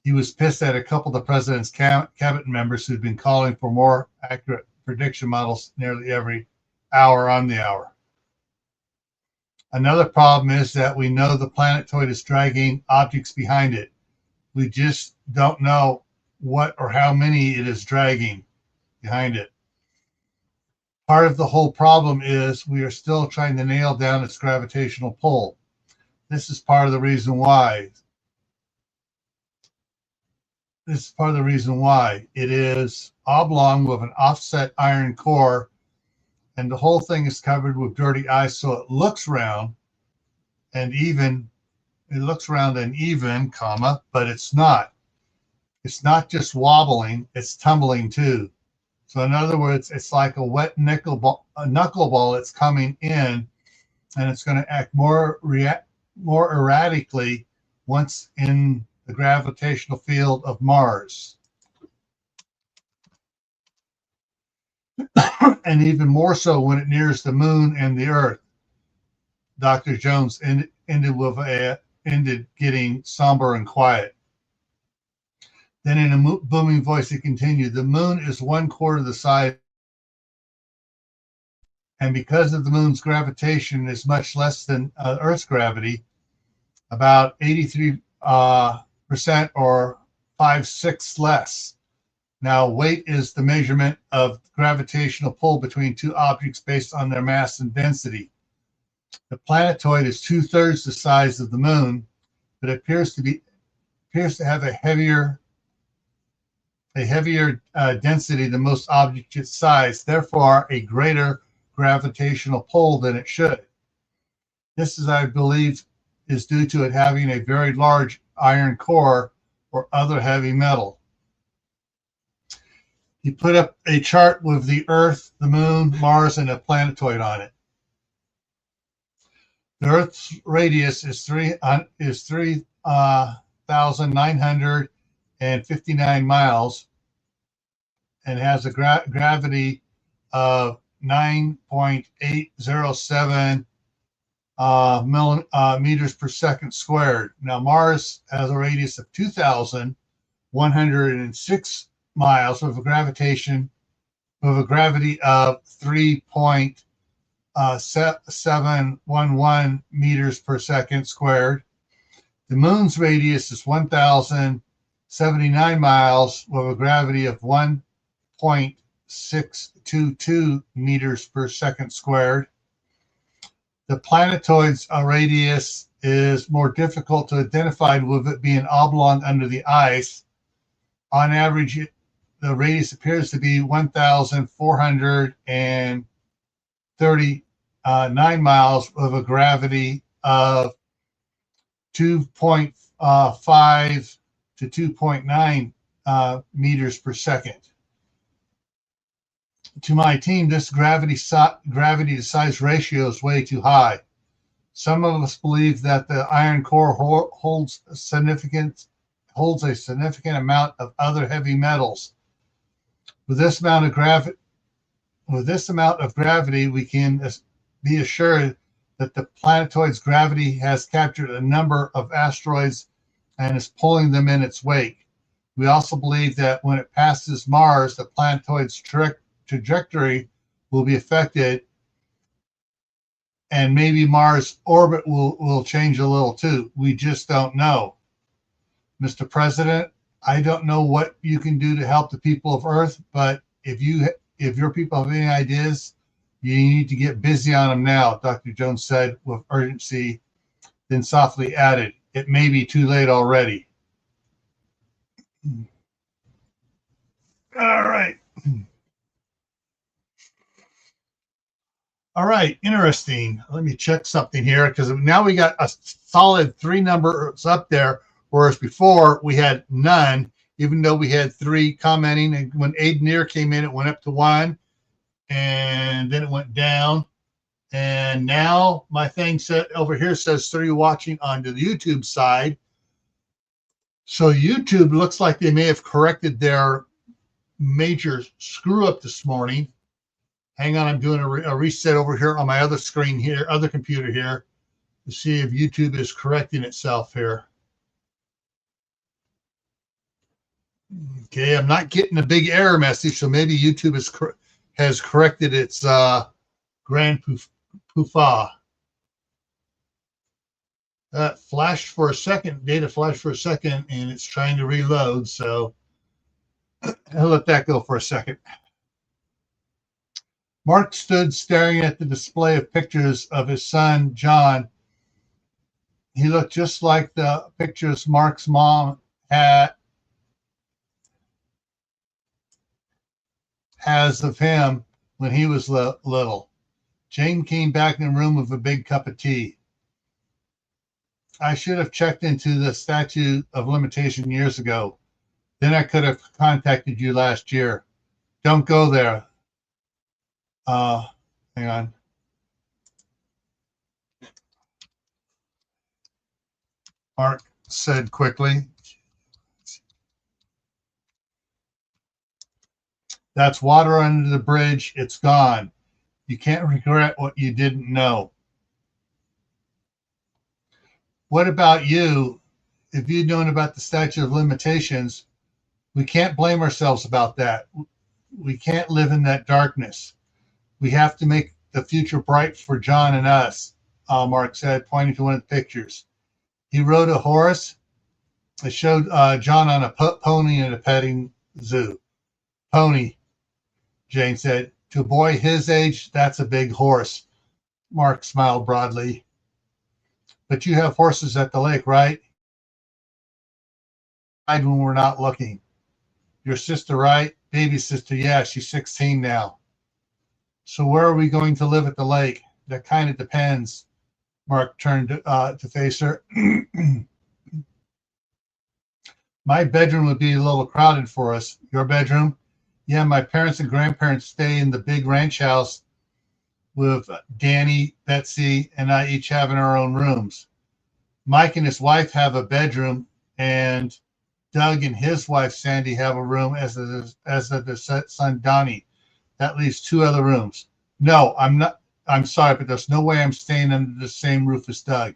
He was pissed at a couple of the president's cabinet members who'd been calling for more accurate prediction models nearly every hour on the hour. Another problem is that we know the planetoid is dragging objects behind it. We just don't know what or how many it is dragging behind it. Part of the whole problem is we are still trying to nail down its gravitational pull. This is part of the reason why. It is oblong with an offset iron core, and the whole thing is covered with dirty ice, so it looks round and even. It looks round and even, but it's not. It's not just wobbling, it's tumbling too. So in other words, it's like a wet knuckleball that's coming in, and it's going to act more erratically once in the gravitational field of Mars. And even more so when it nears the moon and the Earth. Dr. Jones ended getting somber and quiet. Then in a booming voice, he continued, the moon is 1/4 the size, and because of the moon's gravitation is much less than Earth's gravity, about 83% or 5/6 less. Now, weight is the measurement of gravitational pull between two objects based on their mass and density. The planetoid is 2/3 the size of the moon, but it appears to have a heavier density than most objects its size, therefore a greater gravitational pull than it should. This is, I believe, is due to it having a very large iron core or other heavy metal. He put up a chart with the Earth, the Moon, Mars, and a planetoid on it. The Earth's radius is 3,959 miles and has a gravity of 9.807 meters per second squared. Now, Mars has a radius of 2,106 miles with a gravity of 3.711 meters per second squared. The moon's radius is 1,079 miles with a gravity of 1.622 meters per second squared. The planetoid's radius is more difficult to identify with it being oblong under the ice. On average, the radius appears to be 1,439 miles with a gravity of 2.5 to 2.9 meters per second. To my team, this gravity to size ratio is way too high. Some of us believe that the iron core holds a significant amount of other heavy metals. With this amount of gravity, we can be assured that the planetoid's gravity has captured a number of asteroids and is pulling them in its wake. We also believe that when it passes Mars, the planetoid's trajectory will be affected, and maybe Mars' orbit will change a little too. We just don't know. Mr. President, I don't know what you can do to help the people of Earth, but if your people have any ideas, you need to get busy on them now, Dr. Jones said with urgency, then softly added, it may be too late already. All right. All right, interesting. Let me check something here because now we got a solid 3 numbers up there, whereas before we had none, even though we had 3 commenting. And when Aiden came in, it went up to 1, and then it went down. And now my thing set over here says 3 watching on the YouTube side. So YouTube looks like they may have corrected their major screw up this morning. Hang on, I'm doing a reset over here on my other screen here, other computer here, to see if YouTube is correcting itself here. Okay, I'm not getting a big error message, so maybe YouTube has corrected its grand poofah. Flashed for a second, data flashed for a second, and it's trying to reload, so I'll let that go for a second. Mark stood staring at the display of pictures of his son, John. He looked just like the pictures Mark's mom has of him when he was little. Jane came back in the room with a big cup of tea. I should have checked into the statute of limitation years ago. Then I could have contacted you last year. Don't go there. Hang on. Mark said quickly. That's water under the bridge. It's gone. You can't regret what you didn't know. What about you? If you'd known about the statute of limitations, we can't blame ourselves about that. We can't live in that darkness. We have to make the future bright for John and us, Mark said, pointing to one of the pictures. He rode a horse. It showed John on a pony in a petting zoo. Pony, Jane said. To a boy his age, that's a big horse. Mark smiled broadly. But you have horses at the lake, right? When we're not looking. Your sister, right? Baby sister, yeah, she's 16 now. So where are we going to live at the lake? That kind of depends. Mark turned to face her. My bedroom would be a little crowded for us. Your bedroom? Yeah, my parents and grandparents stay in the big ranch house with Danny, Betsy, and I each having our own rooms. Mike and his wife have a bedroom, and Doug and his wife, Sandy, have a room, as does their son, Donnie. That leaves 2 other rooms. No, I'm not. I'm sorry, but there's no way I'm staying under the same roof as Doug.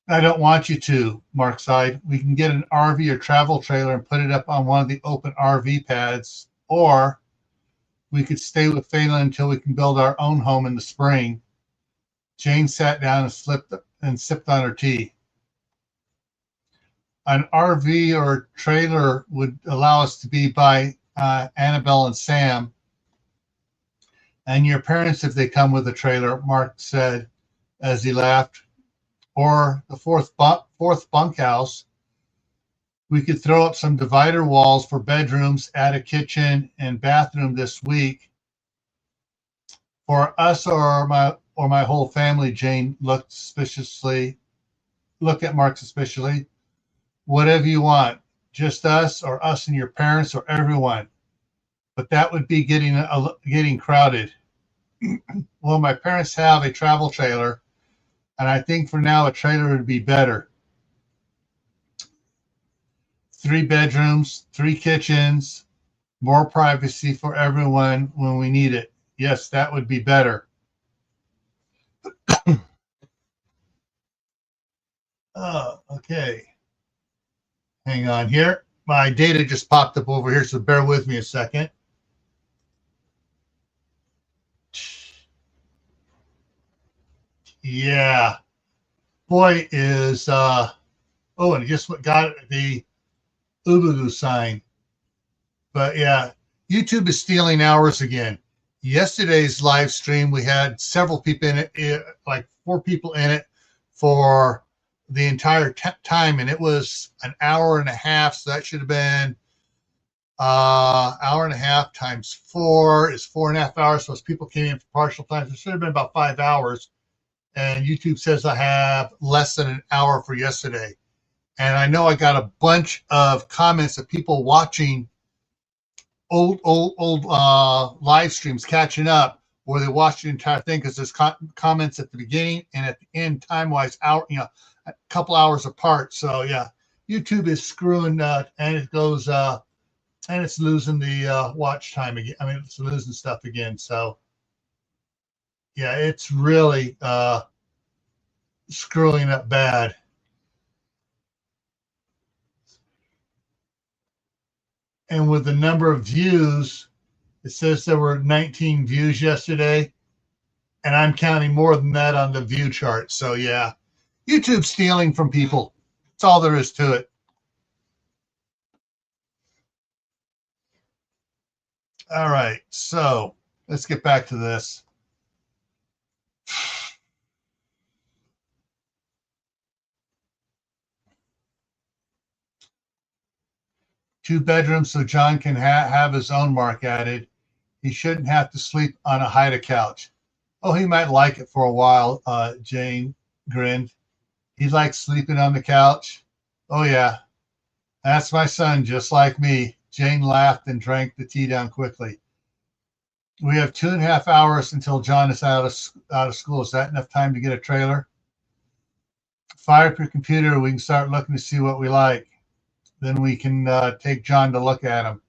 I don't want you to, Mark sighed. We can get an RV or travel trailer and put it up on one of the open RV pads, or we could stay with Phalen until we can build our own home in the spring. Jane sat down and sipped on her tea. An RV or trailer would allow us to be by Annabelle and Sam, and your parents if they come with a trailer, Mark said as he laughed. Or the fourth bunkhouse. We could throw up some divider walls for bedrooms, add a kitchen and bathroom this week. For us or my whole family, Jane looked at Mark suspiciously. Whatever you want, just us or us and your parents or everyone. But that would be getting crowded. Well, my parents have a travel trailer, and I think for now a trailer would be better. 3 bedrooms, 3 kitchens, more privacy for everyone when we need it. Yes, that would be better. Okay. Hang on here. My data just popped up over here, so bear with me a second. Yeah. Boy, is oh, and it just got the Ubudu sign. But yeah, YouTube is stealing hours again. Yesterday's live stream, we had several people in it, like 4 people in it for the entire time, and it was an hour and a half. So that should have been hour and a half times 4 is 4.5 hours. So as people came in for partial time, it should have been about 5 hours. And YouTube says I have less than an hour for yesterday. And I know I got a bunch of comments of people watching old live streams, catching up, where they watch the entire thing because there's comments at the beginning and at the end, time wise, a couple hours apart. So yeah, YouTube is screwing, and it goes, and it's losing the watch time again. I mean, it's losing stuff again. So yeah, it's really screwing up bad. And with the number of views, it says there were 19 views yesterday, and I'm counting more than that on the view chart. So yeah, YouTube stealing from people. That's all there is to it. All right, so let's get back to this. Two bedrooms so John can have his own mark added. He shouldn't have to sleep on a hide couch. Oh, he might like it for a while, Jane grinned. He likes sleeping on the couch. Oh, yeah. That's my son, just like me. Jane laughed and drank the tea down quickly. We have 2.5 hours until John is out of school. Is that enough time to get a trailer? Fire up your computer. We can start looking to see what we like. Then we can take John to look at them.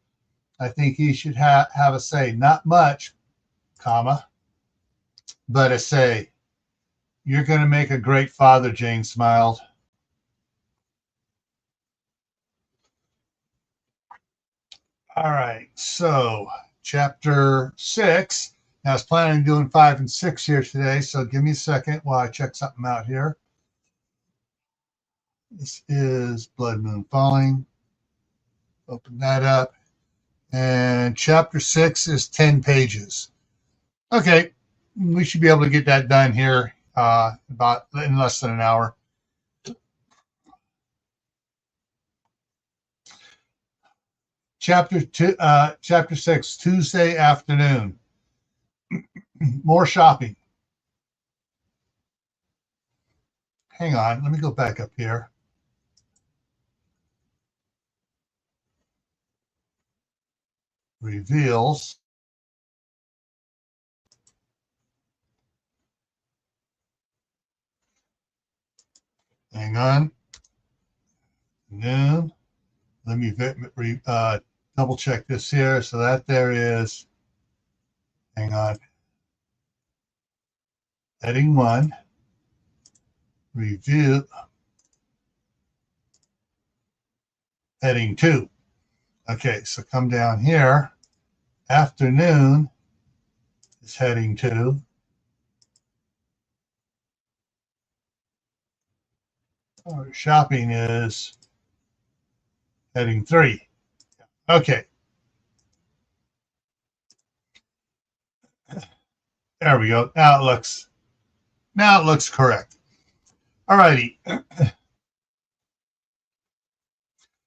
I think he should have a say. Not much, comma, but a say. You're going to make a great father, Jane smiled. All right, so chapter 6. Now, I was planning on doing 5 and 6 here today, so give me a second while I check something out here. This is Blood Moon Falling. Open that up. And chapter 6 is 10 pages. Okay, we should be able to get that done here about in less than an hour. Chapter 6, Tuesday afternoon. More shopping. Hang on, let me go back up here. Reveals. Hang on. Noon. Let me double check this here. So that there is, hang on. Heading 1. Review. Heading 2. Okay, so come down here. Afternoon is heading 2. Shopping is heading 3. Okay. There we go. Now it looks correct. All righty.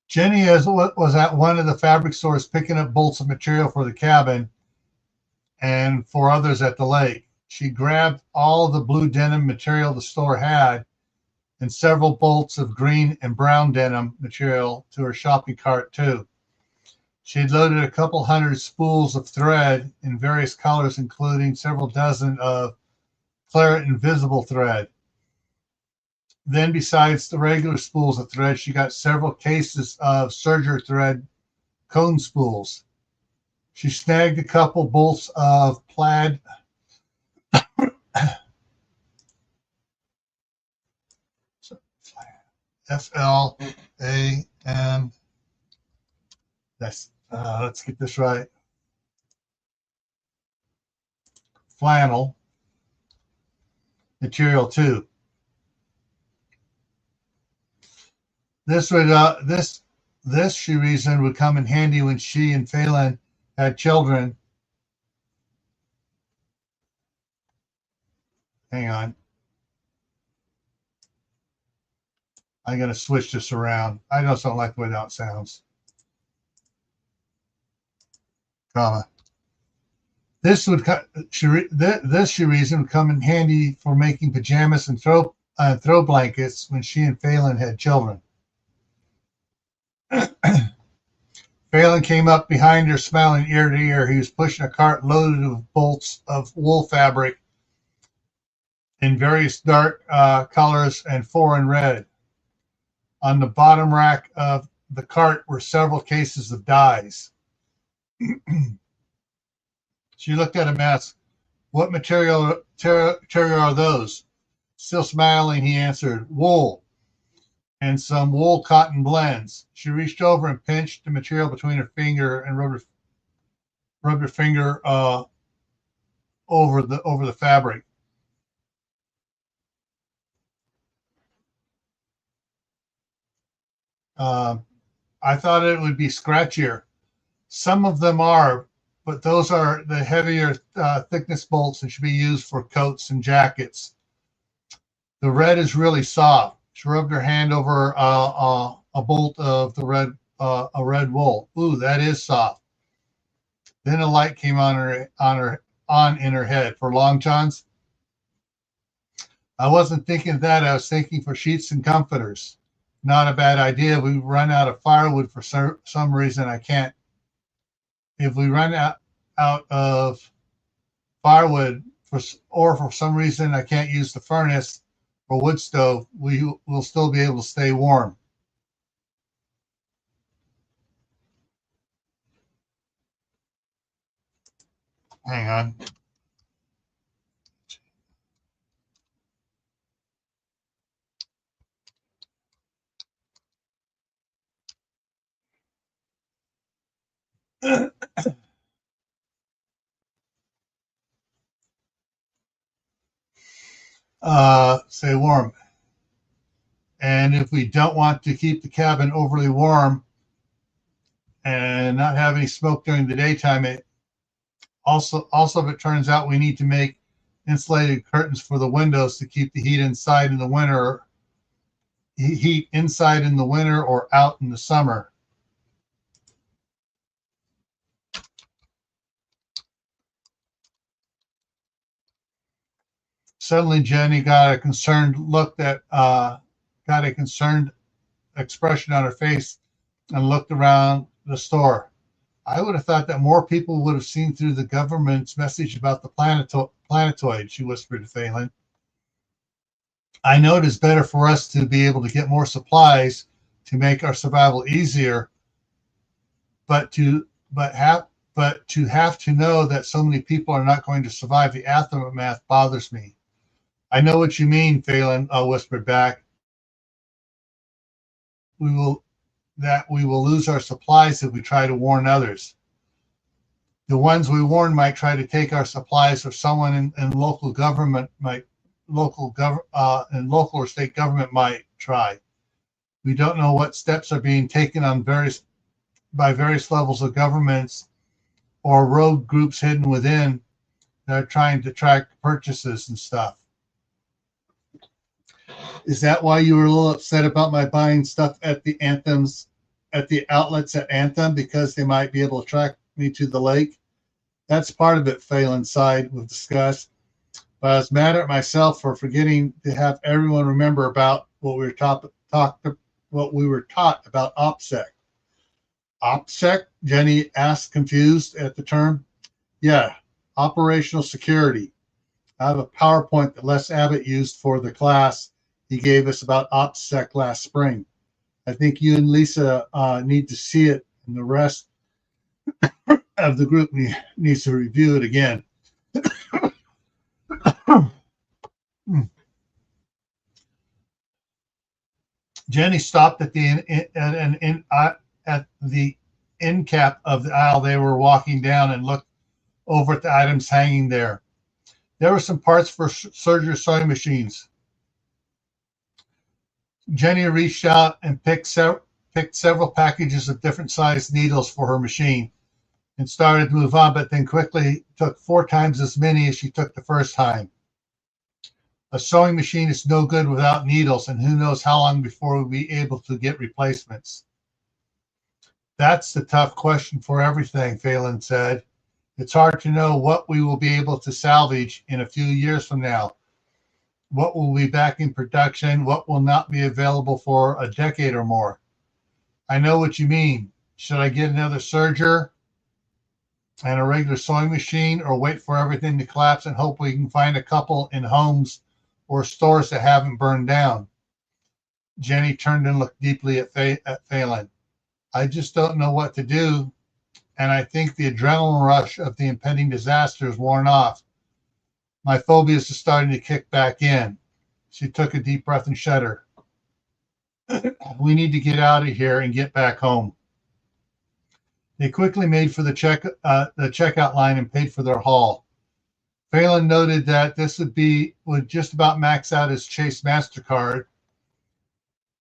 Jenny was at one of the fabric stores picking up bolts of material for the cabin and for others at the lake. She grabbed all the blue denim material the store had and several bolts of green and brown denim material to her shopping cart too. She had loaded a couple hundred spools of thread in various colors, including several dozen of claret invisible thread. Then, besides the regular spools of thread, she got several cases of serger thread cone spools. She snagged a couple bolts of plaid FLAN. Let's get this right. Flannel material too. This she reasoned would come in handy when she and Phalen had children. Hang on. I'm going to switch this around. I just don't like the way that sounds. Comma. This she reasoned would come in handy for making pajamas and throw blankets when she and Phalen had children. Phalen came up behind her, smiling ear to ear. He was pushing a cart loaded with bolts of wool fabric in various dark colors and foreign red. On the bottom rack of the cart were several cases of dyes. She looked at him and asked, "What material are those?" Still smiling, he answered, "Wool and some wool cotton blends." She reached over and pinched the material between her finger and rubbed her finger over the fabric. I thought it would be scratchier. Some of them are, but those are the heavier thickness bolts and should be used for coats and jackets. The red is really soft. She rubbed her hand over a bolt of the red wool. Ooh, that is soft. Then a light came on in her head. For long johns? I wasn't thinking of that. I was thinking for sheets and comforters. Not a bad idea. We run out of firewood for some reason. I can't. If we run out of firewood for some reason I can't use the furnace or wood stove, we will still be able to stay warm. Hang on. Stay warm. And if we don't want to keep the cabin overly warm and not have any smoke during the daytime, it also if it turns out we need to make insulated curtains for the windows to keep the heat inside in the winter or out in the summer. Suddenly, Jenny got a concerned expression on her face and looked around the store. I would have thought that more people would have seen through the government's message about the planetoid, she whispered to Phalen. I know it is better for us to be able to get more supplies to make our survival easier, but to have to know that so many people are not going to survive the aftermath bothers me. I know what you mean, Phalen whispered back. We will lose our supplies if we try to warn others. The ones we warn might try to take our supplies, or someone in local or state government might try. We don't know what steps are being taken by various levels of governments or rogue groups hidden within that are trying to track purchases and stuff. Is that why you were a little upset about my buying stuff at the outlets at Anthem, because they might be able to track me to the lake? That's part of it, Phalen sighed with disgust. But I was mad at myself for forgetting to have everyone remember about what we were taught about OPSEC. OPSEC? Jenny asked, confused at the term. Yeah, operational security. I have a PowerPoint that Les Abbott used for the class he gave us about OPSEC last spring. I think you and Lisa need to see it, and the rest of the group needs to review it again. Jenny stopped at the end cap of the aisle they were walking down and looked over at the items hanging there. There were some parts for surgery sewing machines. Jenny reached out and picked several packages of different sized needles for her machine and started to move on, but then quickly took 4 times as many as she took the first time. A sewing machine is no good without needles, and who knows how long before we'll be able to get replacements. That's the tough question for everything, Phalen said. It's hard to know what we will be able to salvage in a few years from now. What will be back in production, what will not be available for a decade or more. I know what you mean. Should I get another serger and a regular sewing machine, or wait for everything to collapse and hope we can find a couple in homes or stores that haven't burned down? Jenny turned and looked deeply at Phalen. I just don't know what to do, and I think the adrenaline rush of the impending disaster is worn off. My phobias are starting to kick back in. She took a deep breath and shuddered. We need to get out of here and get back home. They quickly made for the checkout line and paid for their haul. Phalen noted that this would just about max out his Chase MasterCard.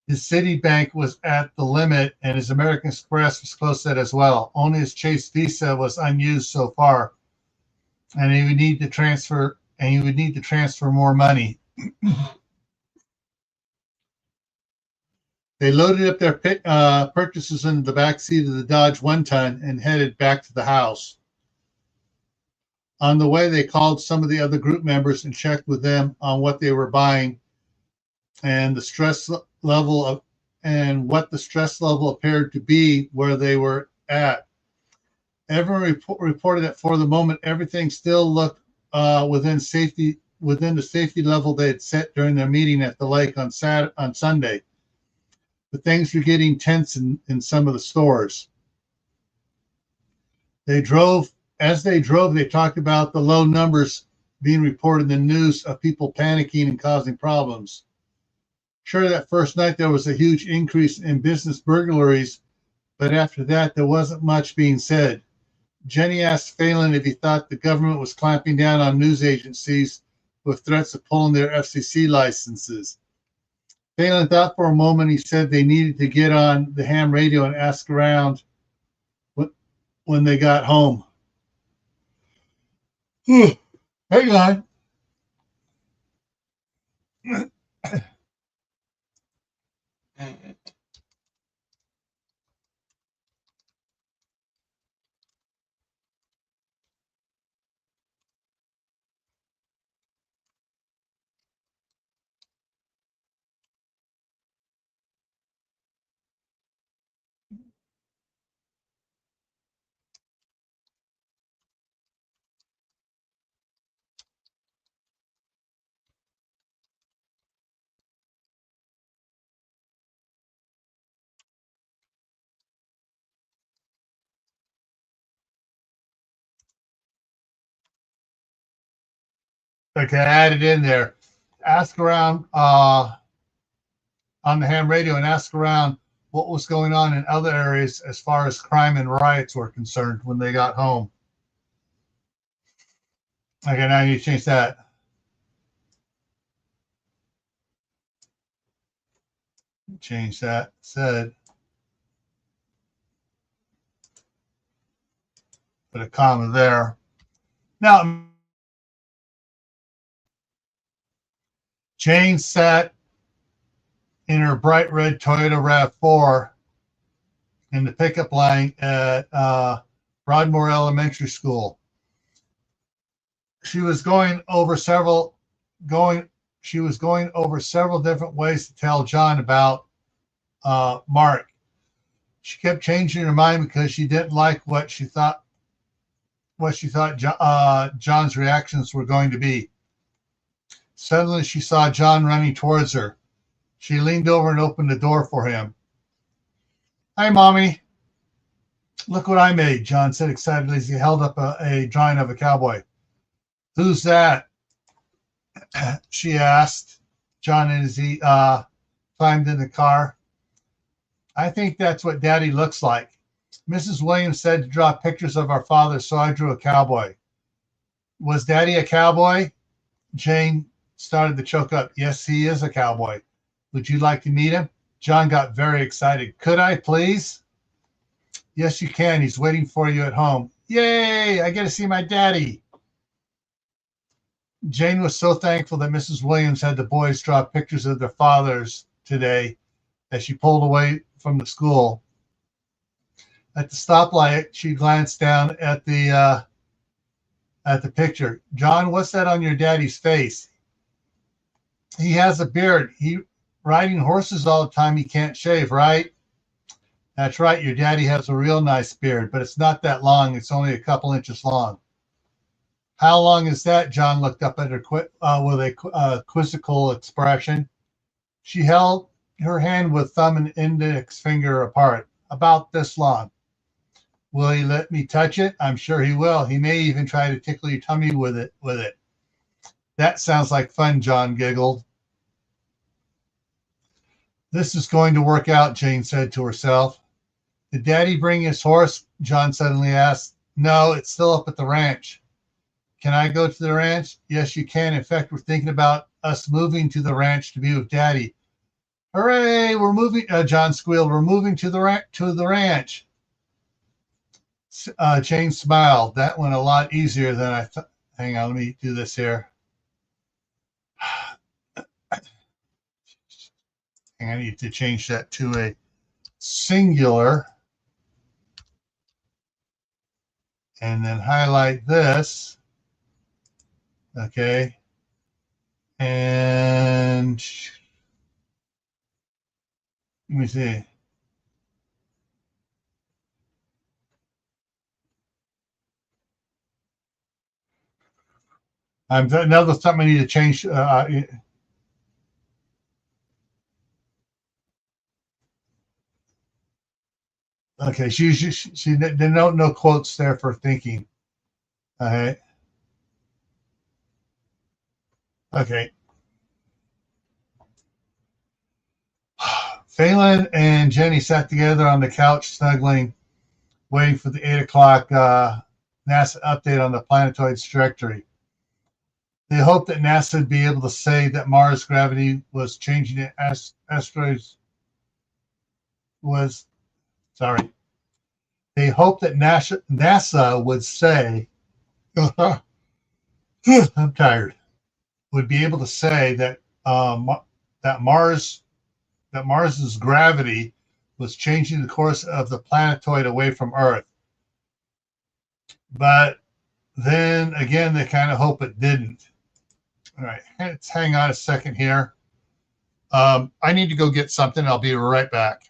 His Citibank was at the limit, and his American Express was close to that as well. Only his Chase Visa was unused so far, and he would need to transfer more money. They loaded up their purchases into the back seat of the Dodge 1-ton and headed back to the house. On the way, they called some of the other group members and checked with them on what they were buying and the stress level what the stress level appeared to be where they were at. Everyone reported that for the moment, everything still looked within the safety level they had set during their meeting at the lake on Sunday. But things were getting tense in some of the stores. As they drove, they talked about the low numbers being reported in the news of people panicking and causing problems. Sure, that first night there was a huge increase in business burglaries, but after that, there wasn't much being said. Jenny asked Phalen if he thought the government was clamping down on news agencies with threats of pulling their FCC licenses. Phalen thought for a moment. He said they needed to get on the ham radio and ask around when they got home. Hang on. Okay, I added in there. Ask around on the ham radio and ask around what was going on in other areas as far as crime and riots were concerned when they got home. Okay, now you change that. Change that. Said. Put a comma there. Now, Jane sat in her bright red Toyota RAV4 in the pickup line at Broadmoor Elementary School. She was going over several different ways to tell John about Mark. She kept changing her mind because she didn't like what she thought John's reactions were going to be. Suddenly, she saw John running towards her. She leaned over and opened the door for him. Hi, Mommy. Look what I made, John said excitedly as he held up a drawing of a cowboy. Who's that? She asked John as he climbed in the car. I think that's what Daddy looks like. Mrs. Williams said to draw pictures of our father, so I drew a cowboy. Was Daddy a cowboy? Jane started to choke up. Yes, he is a cowboy. Would you like to meet him? John got very excited. Could I, please? Yes, you can. He's waiting for you at home. Yay! I get to see my daddy. Jane was so thankful that Mrs. Williams had the boys draw pictures of their fathers today as she pulled away from the school. At the stoplight, she glanced down at the picture. John, what's that on your daddy's face? He has a beard. He riding horses all the time. He can't shave, right? That's right. Your daddy has a real nice beard, but it's not that long. It's only a couple inches long. How long is that? John looked up at her with a quizzical expression. She held her hand with thumb and index finger apart. About this long. Will he let me touch it? I'm sure he will. He may even try to tickle your tummy with it. That sounds like fun, John giggled. This is going to work out, Jane said to herself. Did Daddy bring his horse? John suddenly asked. No, it's still up at the ranch. Can I go to the ranch? Yes, you can. In fact, we're thinking about us moving to the ranch to be with Daddy. Hooray! We're moving. John squealed. We're moving to the ranch. Jane smiled. That went a lot easier than I thought. Hang on, let me do this here. I need to change that to a singular and then highlight this. Okay. And let me see. Now there's something I need to change. Okay, she there no quotes there for thinking. Okay. Okay. Phalen and Jenny sat together on the couch, snuggling, waiting for the 8 o'clock NASA update on the planetoid's trajectory. They hoped that NASA would be able to say that Mars' gravity was changing it as asteroids was. Sorry. They hoped that NASA would say, I'm tired, would be able to say that that Mars's gravity was changing the course of the planetoid away from Earth. But then again, they kind of hope it didn't. All right, let's hang on a second here. I need to go get something. I'll be right back.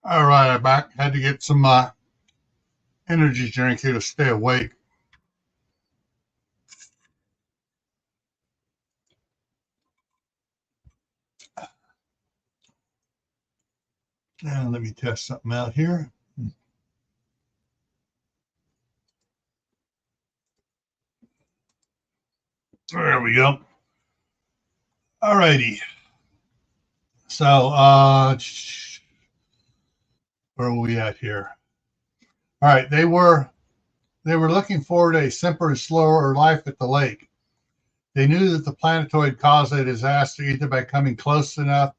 All right, I'm back. Had to get some energy drink here to stay awake. Now let me test something out here. There we go. All righty. So, where are we at here? All right, they were looking forward to a simpler, slower life at the lake. They knew that the planetoid caused a disaster either by coming close enough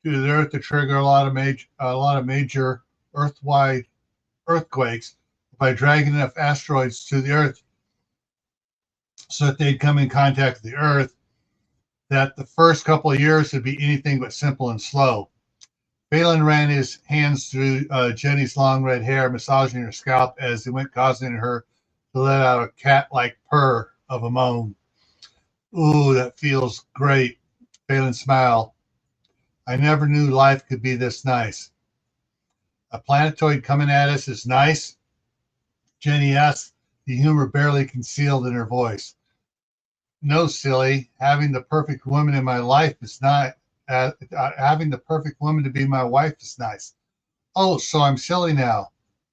to the Earth to trigger a lot of major Earth-wide earthquakes, by dragging enough asteroids to the Earth so that they'd come in contact with the Earth, that the first couple of years would be anything but simple and slow. Phalen ran his hands through Jenny's long red hair, massaging her scalp as he went, causing her to let out a cat-like purr of a moan. Ooh, that feels great. Phalen smiled. I never knew life could be this nice. A planetoid coming at us is nice? Jenny asked, the humor barely concealed in her voice. No, silly. Having the perfect woman in my life is not. Having the perfect woman to be my wife is nice. Oh, so I'm silly now.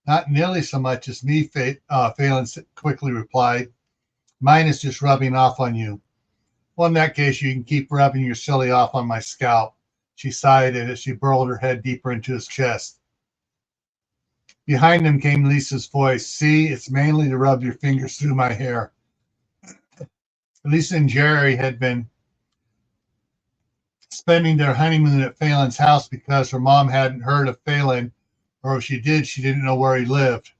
Not nearly so much as me, Phalen quickly replied. Mine is just rubbing off on you. Well, in that case, you can keep rubbing your silly off on my scalp. She sighed as she burrowed her head deeper into his chest. Behind him came Lisa's voice. See, it's mainly to rub your fingers through my hair. Lisa and Jerry had been spending their honeymoon at Phalen's house because her mom hadn't heard of Phalen, or if she did, she didn't know where he lived.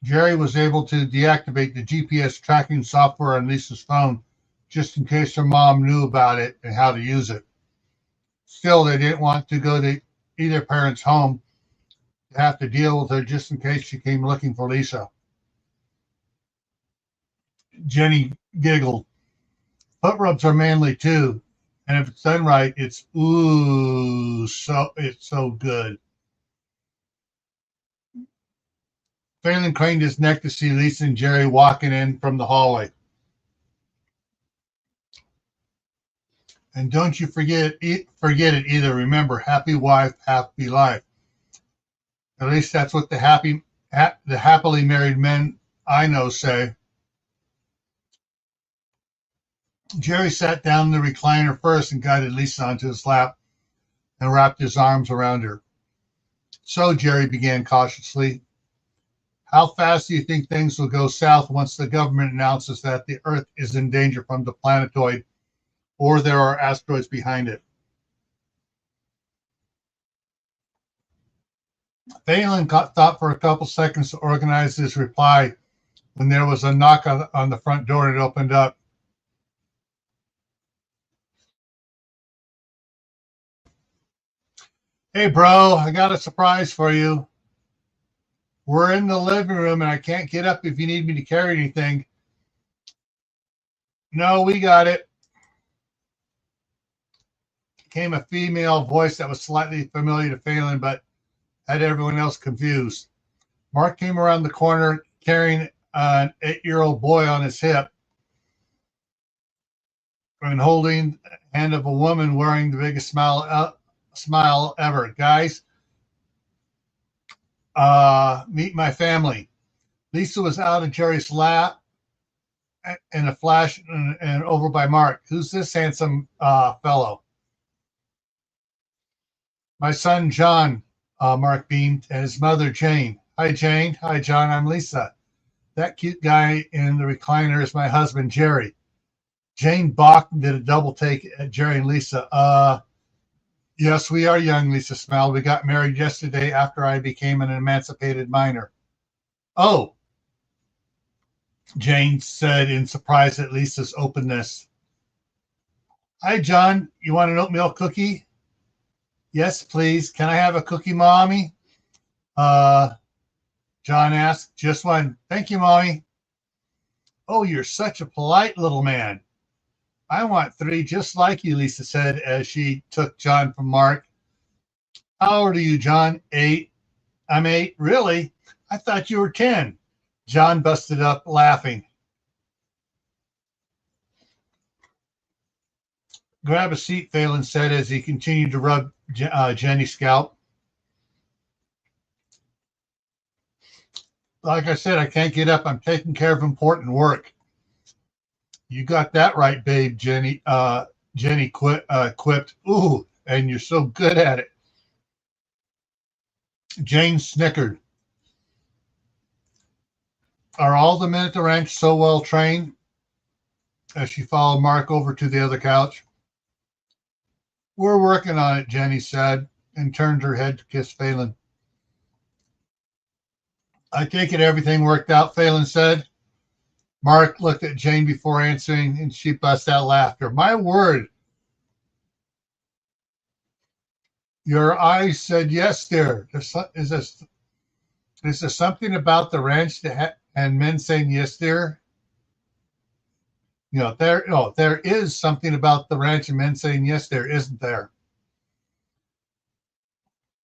Jerry was able to deactivate the GPS tracking software on Lisa's phone just in case her mom knew about it and how to use it. Still, they didn't want to go to either parent's home to have to deal with her just in case she came looking for Lisa. Jenny giggled. Foot rubs are manly too, and if it's done right, it's so good. Phelan craned his neck to see Lisa and Jerry walking in from the hallway. And don't you forget it either. Remember, happy wife, happy life. At least that's what the happily married men I know say. Jerry sat down in the recliner first and guided Lisa onto his lap and wrapped his arms around her. So, Jerry began cautiously, how fast do you think things will go south once the government announces that the Earth is in danger from the planetoid or there are asteroids behind it? Phalen thought for a couple seconds to organize his reply when there was a knock on the front door and it opened up. Hey, bro, I got a surprise for you. We're in the living room and I can't get up if you need me to carry anything. No, we got it. Came a female voice that was slightly familiar to Phalen, but had everyone else confused. Mark came around the corner carrying an 8-year-old boy on his hip and holding the hand of a woman wearing the biggest smile ever. Guys, meet my family. Lisa was out of Jerry's lap in a flash and over by Mark. Who's this handsome fellow? My son, John, Mark beamed, and his mother, Jane. Hi, Jane. Hi, John. I'm Lisa. That cute guy in the recliner is my husband, Jerry. Jane balked and did a double take at Jerry and Lisa. Yes, we are young, Lisa smiled. We got married yesterday after I became an emancipated minor. Oh, Jane said in surprise at Lisa's openness. Hi, John. You want an oatmeal cookie? Yes, please. Can I have a cookie, Mommy? John asked. Just one. Thank you, Mommy. Oh, you're such a polite little man. I want 3 just like you, Lisa said as she took John from Mark. How old are you, John? 8. I'm 8. Really? I thought you were 10. John busted up laughing. Grab a seat, Phalen said as he continued to rub Jenny's scalp. Like I said, I can't get up. I'm taking care of important work. You got that right, babe, Jenny. Jenny quipped. Ooh, and you're so good at it. Jane snickered. Are all the men at the ranch so well trained? As she followed Mark over to the other couch. We're working on it, Jenny said, and turned her head to kiss Phalen. I take it everything worked out, Phalen said. Mark looked at Jane before answering, and she bust out laughter. My word. Your eyes said yes there. Is there something about the ranch and men saying yes there? There is something about the ranch and men saying yes there, isn't there?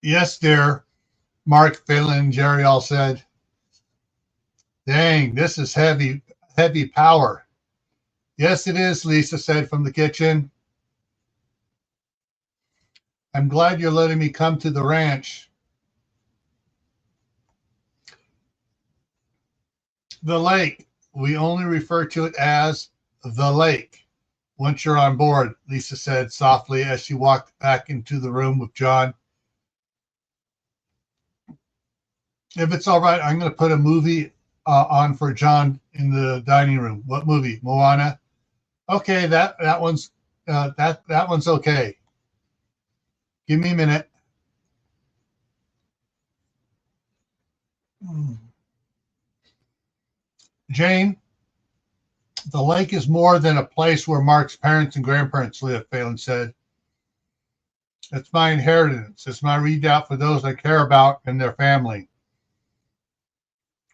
Yes, dear, Mark, Phalen, and Jerry all said. Dang, this is heavy power. Yes, it is, Lisa said from the kitchen. I'm glad you're letting me come to the ranch. The lake. We only refer to it as the lake once you're on board, Lisa said softly as she walked back into the room with John. If it's all right, I'm going to put a movie on for John in the dining room. What movie? Moana? Okay, that one's that one's okay. Give me a minute. Jane, the lake is more than a place where Mark's parents and grandparents live, Phalen said. It's my inheritance. It's my redoubt for those I care about and their family.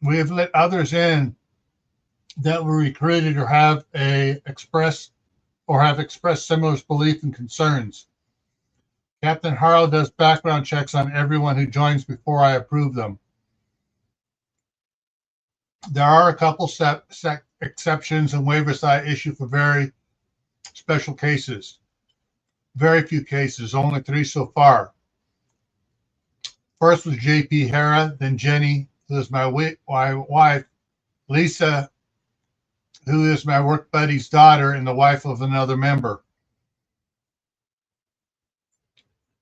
We have let others in that were recruited or have expressed similar beliefs and concerns. Captain Harlow does background checks on everyone who joins before I approve them. There are a couple exceptions and waivers I issue for very special cases. Very few cases, only 3 so far. First was J.P. Hara, then Jenny, who is my wife, Lisa, who is my work buddy's daughter and the wife of another member.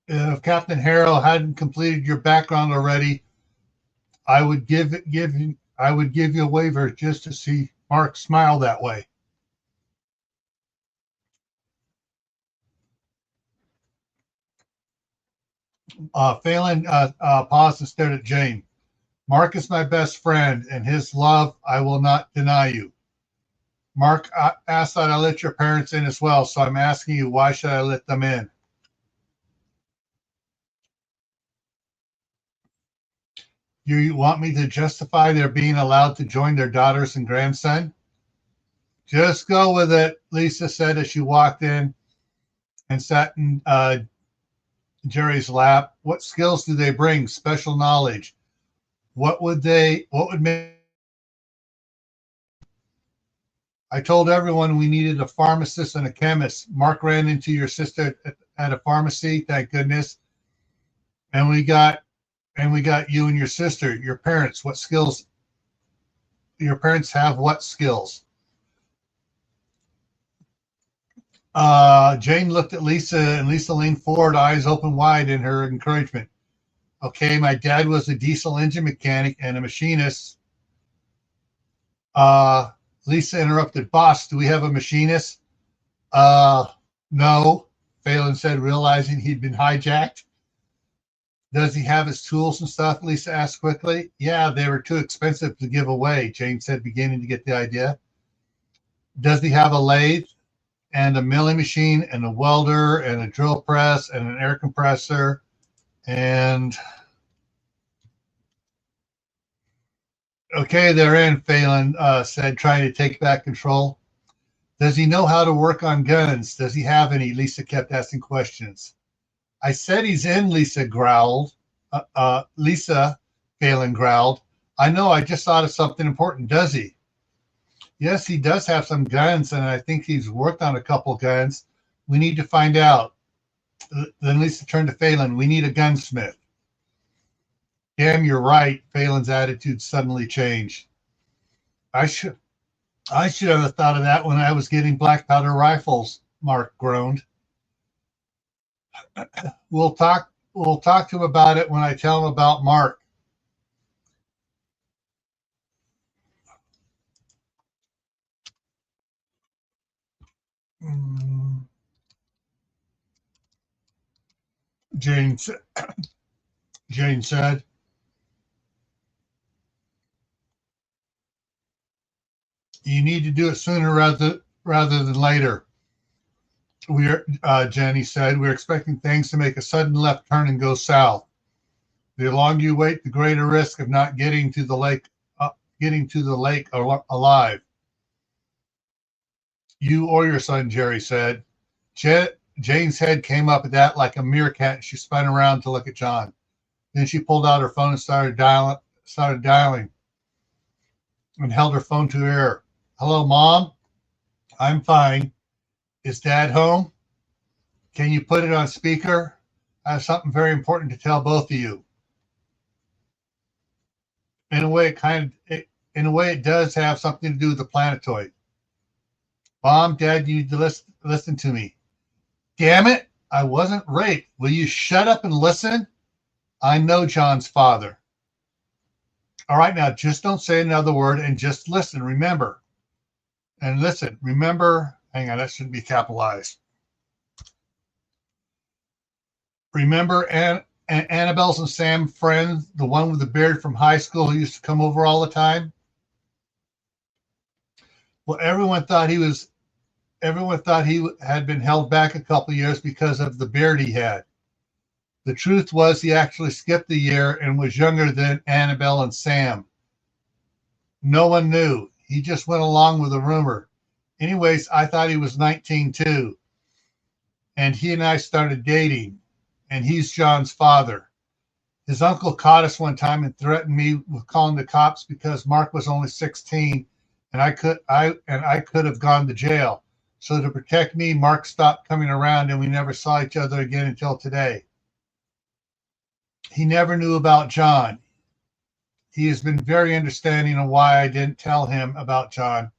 If Captain Harrell hadn't completed your background already, I would give you a waiver just to see Mark smile that way. Phalen paused and stared at Jane. Mark is my best friend, and his love I will not deny you. Mark asked that I let your parents in as well, so I'm asking you, why should I let them in? You want me to justify their being allowed to join their daughters and grandson? Just go with it, Lisa said as she walked in and sat in Jerry's lap. What skills do they bring? Special knowledge. What would make? I told everyone we needed a pharmacist and a chemist. Mark ran into your sister at a pharmacy, thank goodness. And we got you and your sister, your parents. What skills? Your parents have what skills? Jane looked at Lisa, and Lisa leaned forward, eyes open wide in her encouragement. Okay, my dad was a diesel engine mechanic and a machinist. Lisa interrupted. Boss, do we have a machinist? No, Phalen said, realizing he'd been hijacked. Does he have his tools and stuff? Lisa asked quickly. Yeah, they were too expensive to give away, Jane said, beginning to get the idea. Does he have a lathe and a milling machine and a welder and a drill press and an air compressor and... Okay, they're in, Phalen said, trying to take back control. Does he know how to work on guns? Does he have any? Lisa kept asking questions. I said he's in, Lisa growled. Lisa, Phalen growled. I know, I just thought of something important. Does he? Yes, he does have some guns, and I think he's worked on a couple guns. We need to find out. Then Lisa turned to Phalen. We need a gunsmith. Damn, you're right. Phalen's attitude suddenly changed. I should have thought of that when I was getting black powder rifles, Mark groaned. We'll talk to him about it when I tell him about Mark. Jane said. You need to do it sooner rather than later. Jenny said, we're expecting things to make a sudden left turn and go south. The longer you wait, the greater risk of not getting to the lake alive. You or your son, Jerry said. Jane's head came up at that like a meerkat, and she spun around to look at John. Then she pulled out her phone and started dialing and held her phone to her ear. Hello, Mom? I'm fine. Is Dad home? Can you put it on speaker? I have something very important to tell both of you. In a way, it does have something to do with the planetoid. Mom, Dad, you need to listen to me. Damn it, I wasn't raped. Will you shut up and listen? I know John's father. All right, now just don't say another word and just listen. Remember. And listen, remember, hang on, that shouldn't be capitalized. Remember Annabelle's and Sam's friend, the one with the beard from high school who used to come over all the time? Well, everyone thought he had been held back a couple of years because of the beard he had. The truth was he actually skipped a year and was younger than Annabelle and Sam. No one knew. He just went along with the rumor. Anyways, I thought he was 19 too. And he and I started dating. And he's John's father. His uncle caught us one time and threatened me with calling the cops because Mark was only 16 and I could have gone to jail. So to protect me, Mark stopped coming around and we never saw each other again until today. He never knew about John. He has been very understanding of why I didn't tell him about John.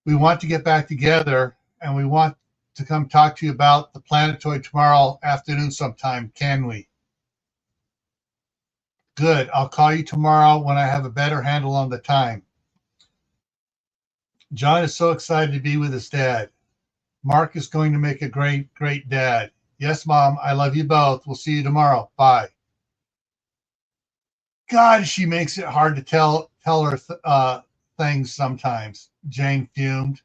We want to get back together and we want to come talk to you about the planetoid tomorrow afternoon sometime, can we? Good. I'll call you tomorrow when I have a better handle on the time. John is so excited to be with his dad. Mark is going to make a great dad. Yes, Mom, I love you both. We'll see you tomorrow. Bye. God, she makes it hard to tell her things sometimes, Jane fumed.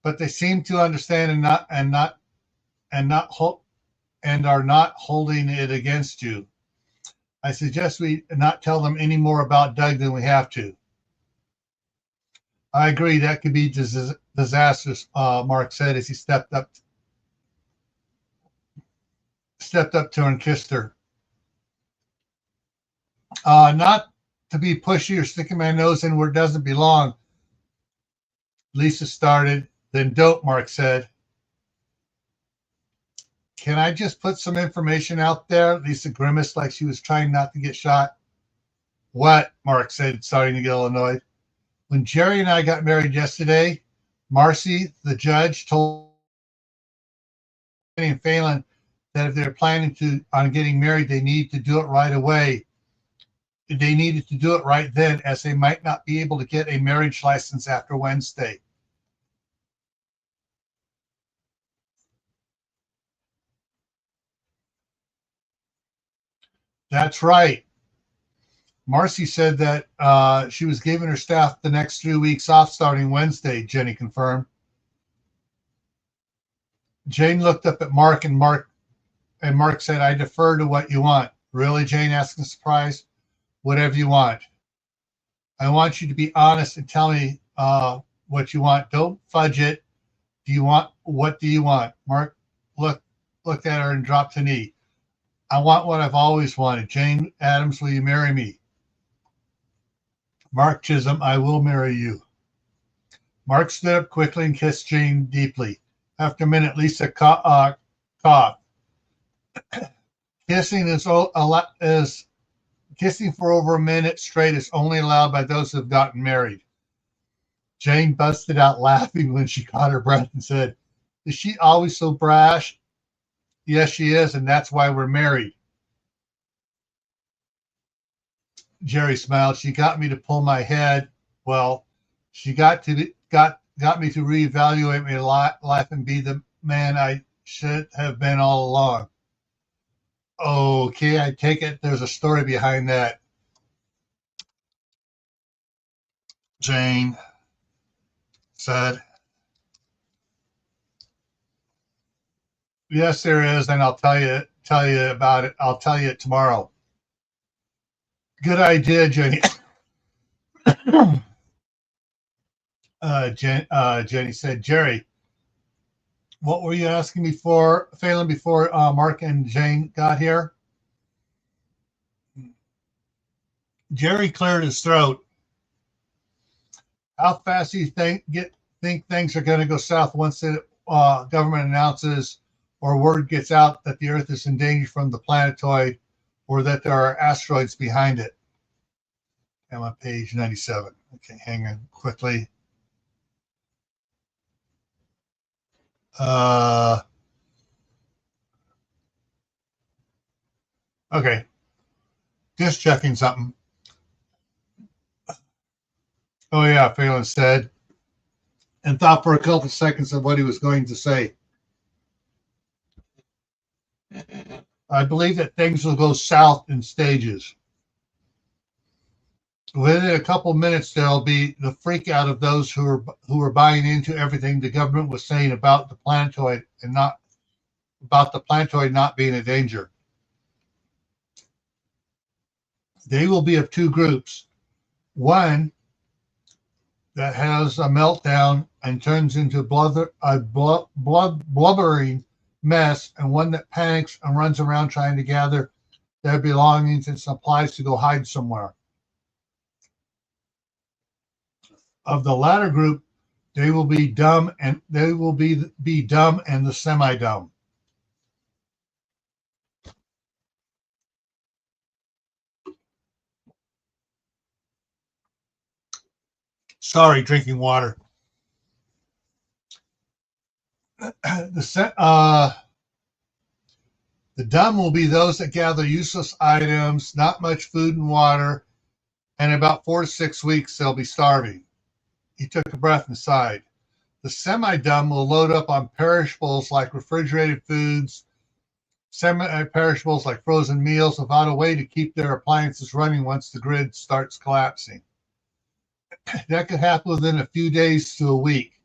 But they seem to understand and are not holding it against you. I suggest we not tell them any more about Doug than we have to. I agree, that could be disastrous, Mark said as he stepped up to her and kissed her. Not to be pushy or sticking my nose in where it doesn't belong, Lisa started. Then don't, Mark said. Can I just put some information out there? Lisa grimaced like she was trying not to get shot. What? Mark said, starting to get a little annoyed. When Jerry and I got married yesterday, Marcy, the judge, told and Phalen that if they're planning on getting married, they need to do it right away. They needed to do it right then, as they might not be able to get a marriage license after Wednesday. That's right. Marcy said that she was giving her staff the next 3 weeks off starting Wednesday, Jenny confirmed. Jane looked up at Mark, and Mark said, I defer to what you want. Really, Jane asked in surprise. Whatever you want. I want you to be honest and tell me what you want. Don't fudge it. What do you want? Mark looked at her and dropped a knee. I want what I've always wanted. Jane Addams, will you marry me? Mark Chisholm, I will marry you. Mark stood up quickly and kissed Jane deeply. After a minute, Lisa coughed. Kissing kissing for over a minute straight is only allowed by those who have gotten married. Jane busted out laughing when she caught her breath and said, is she always so brash? Yes, she is, and that's why we're married. Jerry smiled. She got me to pull my head. Well, she got me to reevaluate my life and be the man I should have been all along. Okay, I take it there's a story behind that. Jane said. Yes, there is, and I'll tell you about it. I'll tell you it tomorrow. Good idea, Jenny. Jenny said, Jerry, what were you asking before, Phalen, before Mark and Jane got here? Jerry cleared his throat. How fast do you think things are going to go south once the government announces or word gets out that the Earth is in danger from the planetoid or that there are asteroids behind it? I'm on page 97. Okay, hang on quickly. Okay, just checking something. Oh yeah, Phalen said, and thought for a couple of seconds of what he was going to say. I believe that things will go south in stages. Within a couple of minutes, there'll be the freak out of those who are buying into everything the government was saying about the planetoid and not about the planetoid not being a danger. They will be of two groups. One that has a meltdown and turns into a blubbering mess, and one that panics and runs around trying to gather their belongings and supplies to go hide somewhere. Of the latter group, they will be dumb and dumb and the semi-dumb. Sorry, drinking water. The dumb will be those that gather useless items, not much food and water, and in about 4 to 6 weeks they'll be starving. He took a breath and sighed. The semi-dumb will load up on perishables like refrigerated foods, semi-perishables like frozen meals, without a way to keep their appliances running once the grid starts collapsing. That could happen within a few days to a week.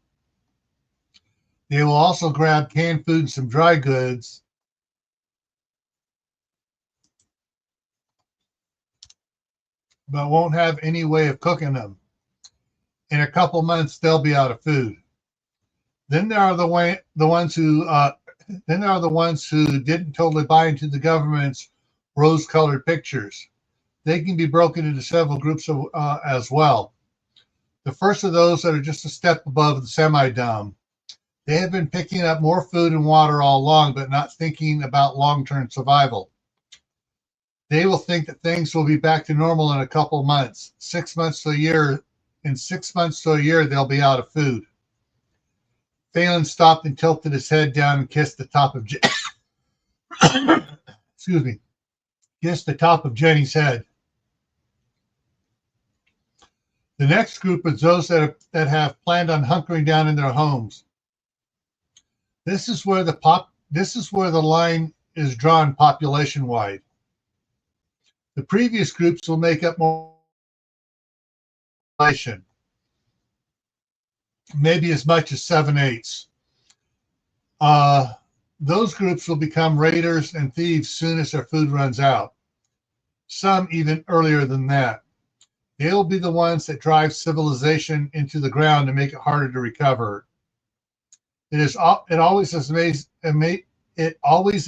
They will also grab canned food and some dry goods, but won't have any way of cooking them. In a couple months, they'll be out of food. Then there are the ones who didn't totally buy into the government's rose-colored pictures. They can be broken into several groups as well. The first of those that are just a step above the semi-dumb. They have been picking up more food and water all along, but not thinking about long-term survival. They will think that things will be back to normal in a couple months, 6 months to a year. In 6 months to a year, they'll be out of food. Phalen stopped and tilted his head down and kissed the top of kissed the top of Jenny's head. The next group is those that have planned on hunkering down in their homes. This is where the line is drawn population-wide. The previous groups will make up more population, maybe as much as 7/8. Those groups will become raiders and thieves soon as their food runs out. Some even earlier than that. They'll be the ones that drive civilization into the ground and make it harder to recover. It always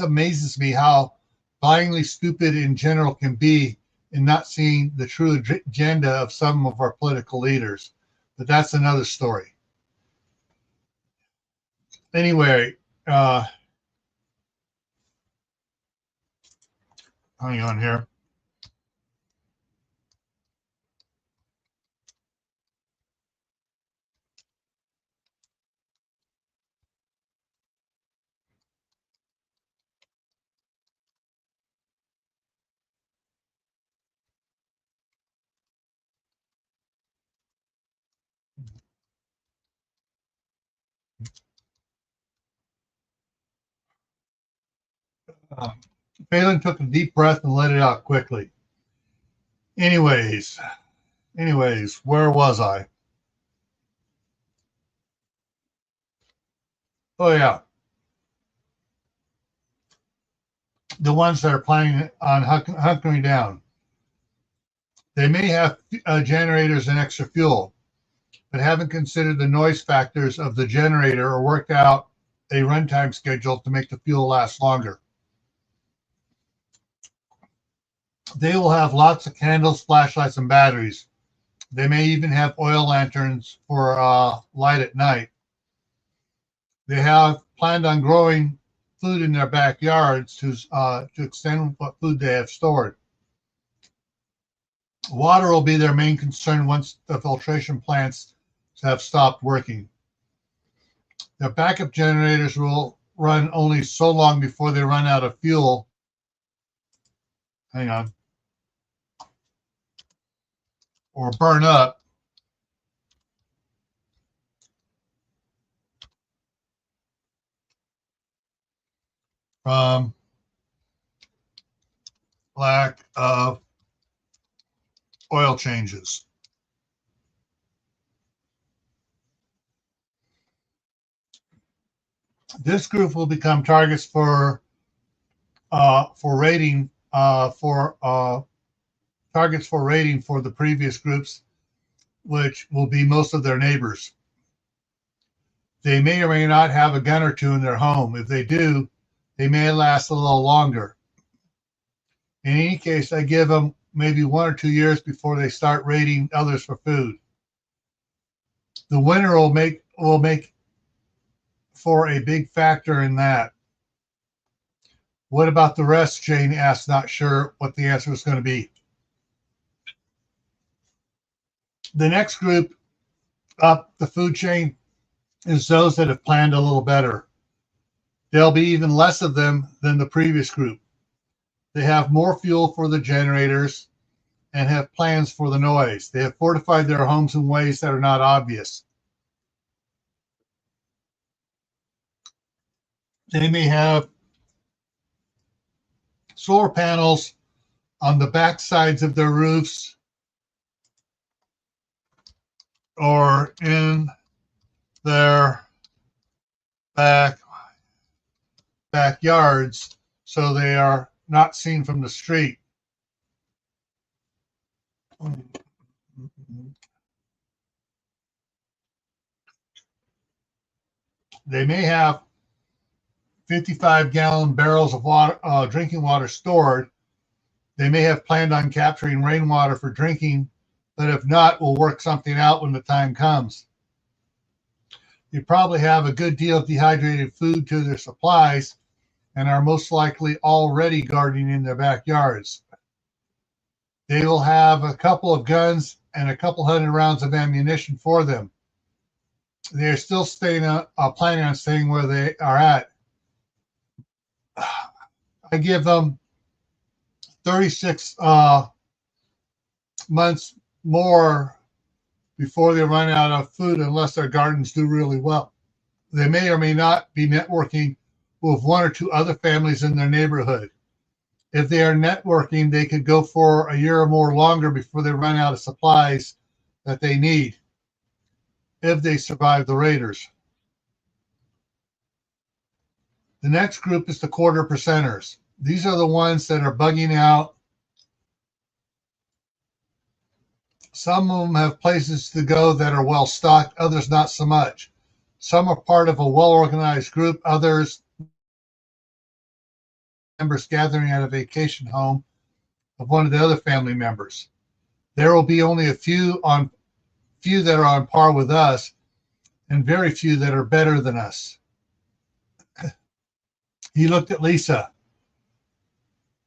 amazes me how blindly stupid in general can be in not seeing the true agenda of some of our political leaders. But that's another story. Anyway, hang on here. Uh, Phalen took a deep breath and let it out quickly. Anyways, where was I? Oh yeah, the ones that are planning on hunkering down. They may have generators and extra fuel, but haven't considered the noise factors of the generator or worked out a runtime schedule to make the fuel last longer. They will have lots of candles, flashlights, and batteries. They may even have oil lanterns for light at night. They have planned on growing food in their backyards to extend what food they have stored. Water will be their main concern once the filtration plants have stopped working. Their backup generators will run only so long before they run out of fuel. Hang on. Or burn up. From lack of oil changes. This group will become targets for raiding for the previous groups, which will be most of their neighbors. They may or may not have a gun or two in their home. If they do, they may last a little longer. In any case, I give them maybe 1 or 2 years before they start raiding others for food. The winter will make for a big factor in that. What about the rest? Jane asked, not sure what the answer was going to be. The next group up the food chain is those that have planned a little better. There'll be even less of them than the previous group. They have more fuel for the generators and have plans for the noise. They have fortified their homes in ways that are not obvious. They may have solar panels on the back sides of their roofs or in their backyards so they are not seen from the street. They may have 55-gallon barrels of water, drinking water stored. They may have planned on capturing rainwater for drinking, but if not, we'll work something out when the time comes. They probably have a good deal of dehydrated food to their supplies and are most likely already gardening in their backyards. They will have a couple of guns and a couple hundred rounds of ammunition for them. They are still planning on staying where they are at. I give them 36 months more before they run out of food unless their gardens do really well. They may or may not be networking with 1 or 2 other families in their neighborhood. If they are networking, they could go for a year or more longer before they run out of supplies that they need if they survive the raiders. The next group is the quarter percenters. These are the ones that are bugging out Some of them have places to go that are well stocked, others not so much. Some are part of a well organized group, others members gathering at a vacation home of one of the other family members. There will be only a few that are on par with us, and very few that are better than us. He looked at Lisa.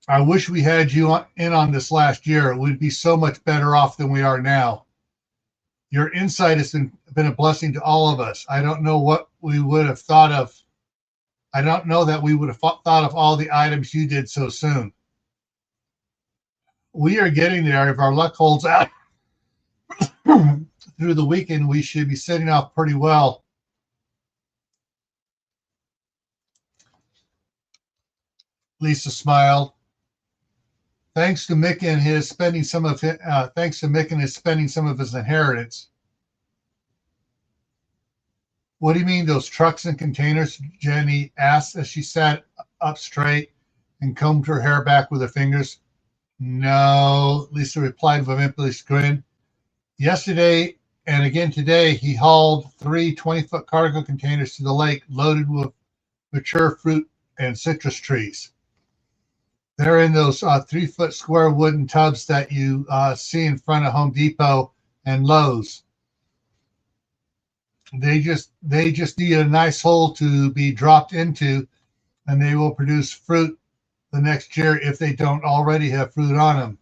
I wish we had you in on this last year. We'd be so much better off than we are now. Your insight has been a blessing to all of us. I don't know what we would have thought of. I don't know that we would have thought of all the items you did so soon. We are getting there. If our luck holds out through the weekend, we should be setting off pretty well. Lisa smiled. Thanks to Mick and his spending some of his inheritance. What do you mean, those trucks and containers? Jenny asked as she sat up straight and combed her hair back with her fingers. No, Lisa replied with an impish grin. Yesterday and again today, he hauled 3 20-foot cargo containers to the lake loaded with mature fruit and citrus trees. They're in those 3-foot square wooden tubs that you see in front of Home Depot and Lowe's. They just need a nice hole to be dropped into, and they will produce fruit the next year if they don't already have fruit on them.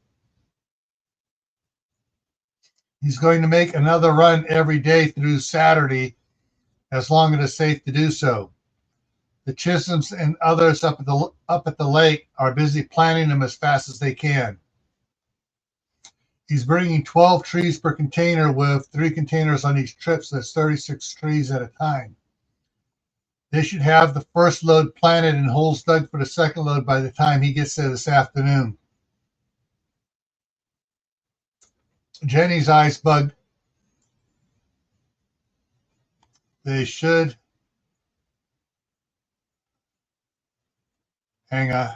He's going to make another run every day through Saturday, as long as it's safe to do so. The Chisholms and others up at the lake are busy planting them as fast as they can. He's bringing 12 trees per container with 3 containers on each trip, so that's 36 trees at a time. They should have the first load planted and holes dug for the second load by the time he gets there this afternoon. Jenny's eyes bugged. They should. Hang on.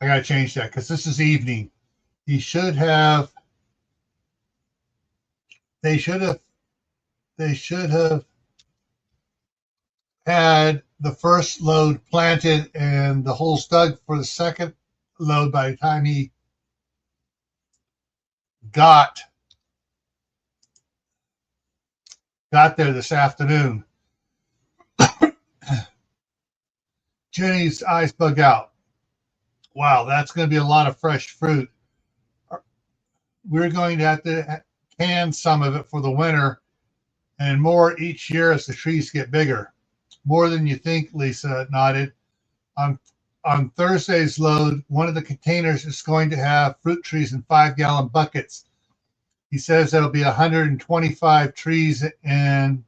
I got to change that because this is evening. They should have had the first load planted and the holes dug for the second load by the time he got there this afternoon. Jenny's eyes bug out. Wow, that's going to be a lot of fresh fruit. We're going to have to can some of it for the winter and more each year as the trees get bigger. More than you think, Lisa nodded. On Thursday's load, one of the containers is going to have fruit trees in 5-gallon buckets. He says there'll be 125 trees in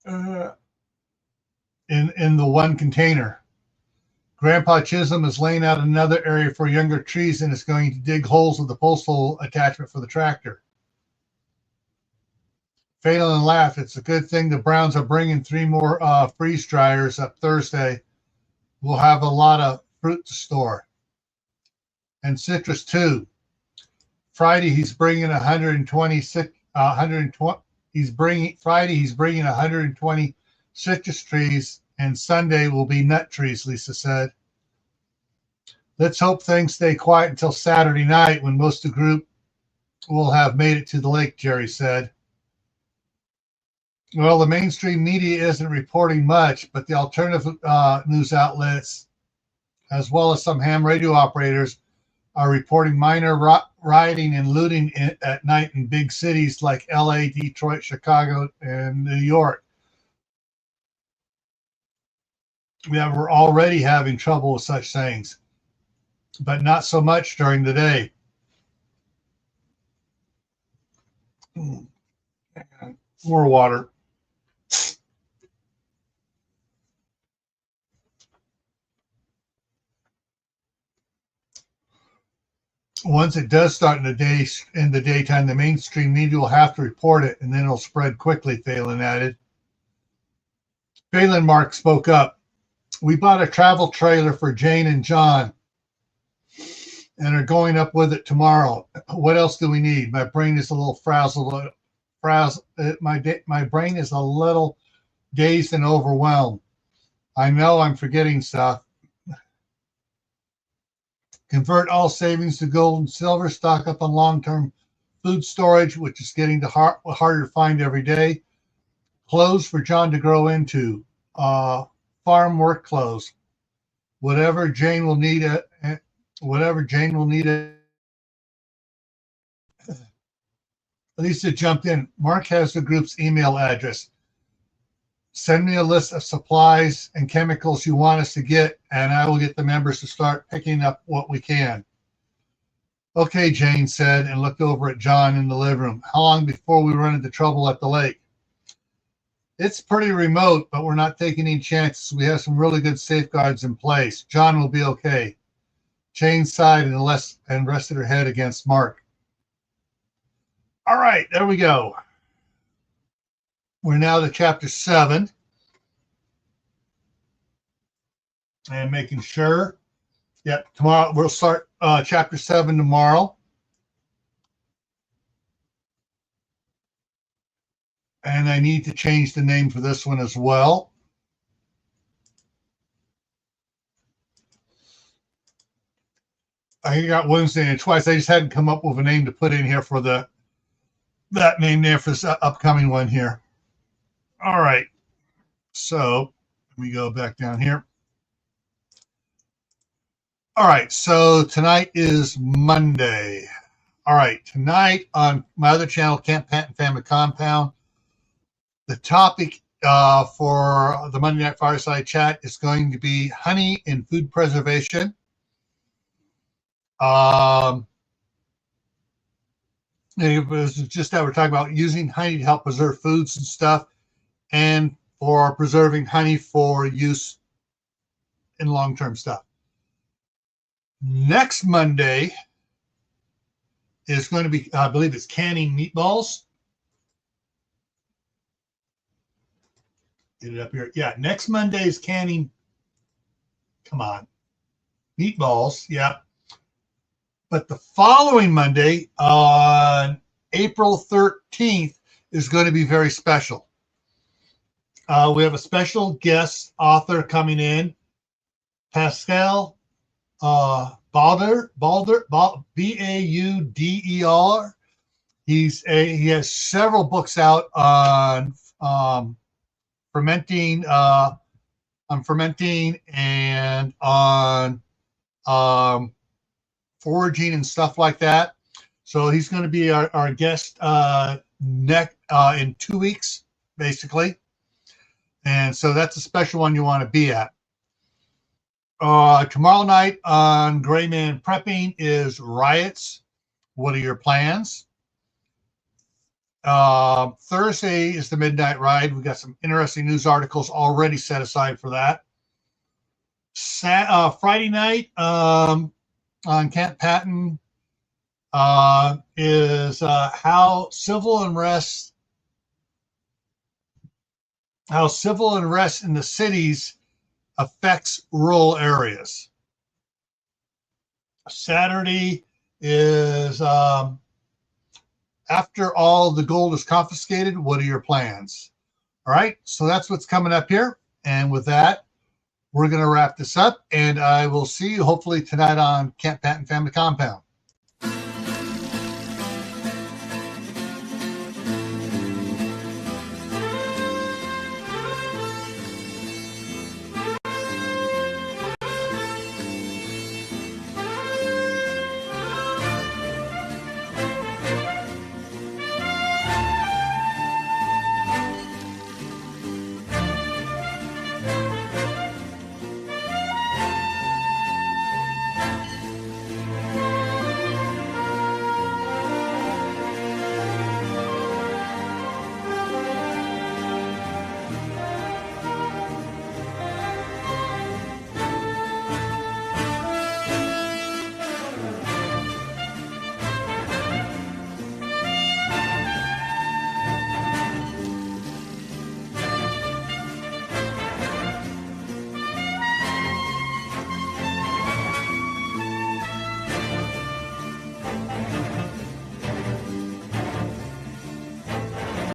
the one container. Grandpa Chisholm is laying out another area for younger trees and is going to dig holes with the postal attachment for the tractor. Phalen laughed. It's a good thing the Browns are bringing 3 more freeze dryers up Thursday. We'll have a lot of fruit to store. And citrus too. Friday he's bringing 120 citrus trees, and Sunday will be nut trees, Lisa said. Let's hope things stay quiet until Saturday night when most of the group will have made it to the lake, Jerry said. Well, the mainstream media isn't reporting much, but the alternative news outlets, as well as some ham radio operators, are reporting minor rioting and looting at night in big cities like LA, Detroit, Chicago, and New York. Yeah, we're already having trouble with such things, but not so much during the day. More water. Once it does start in the daytime, the mainstream media will have to report it, and then it'll spread quickly, Phalen added. Phalen Mark spoke up. We bought a travel trailer for Jane and John. and are going up with it tomorrow. What else do we need? My brain is a little frazzled. My brain is a little dazed and overwhelmed. I know I'm forgetting stuff. Convert all savings to gold and silver. Stock up on long-term food storage, which is getting harder to find every day. Clothes for John to grow into. Farm work clothes. Whatever Jane will need. Lisa jumped in. Mark has the group's email address. Send me a list of supplies and chemicals you want us to get, and I will get the members to start picking up what we can. Okay, Jane said, and looked over at John in the living room. How long before we run into trouble at the lake? It's pretty remote, but we're not taking any chances. We have some really good safeguards in place. John will be okay. Jane sighed and rested her head against Mark. All right, there we go. We're now to chapter 7. And making sure. Yep, tomorrow we'll start chapter 7 tomorrow. And I need to change the name for this one as well. I got Wednesday and twice. I just hadn't come up with a name to put in here for that name there for this upcoming one here. All right. So let me go back down here. All right. So tonight is Monday. All right. Tonight on my other channel, Camp Patton Family Compound, the topic for the Monday Night Fireside Chat is going to be honey and food preservation. It was just that we're talking about using honey to help preserve foods and stuff, and for preserving honey for use in long-term stuff. Next Monday is going to be, I believe it's canning meatballs. Get it up here. Yeah, next Monday is canning. Come on. Meatballs, yeah. But the following Monday, on April 13th, is going to be very special. We have a special guest author coming in, Pascal Bauder, Bauder. He has several books out on fermenting and on foraging and stuff like that. So he's going to be our guest in 2 weeks, basically. And so that's a special one you want to be at. Tomorrow night on Gray Man Prepping is Riots. What are your plans? Thursday is the Midnight Ride. We got some interesting news articles already set aside for that. Friday night on Camp Patton is how civil unrest in the cities affects rural areas. Saturday is after all the gold is confiscated, what are your plans? All right, so that's what's coming up here. And with that, we're going to wrap this up, and I will see you hopefully tonight on Camp Patton Family Compound.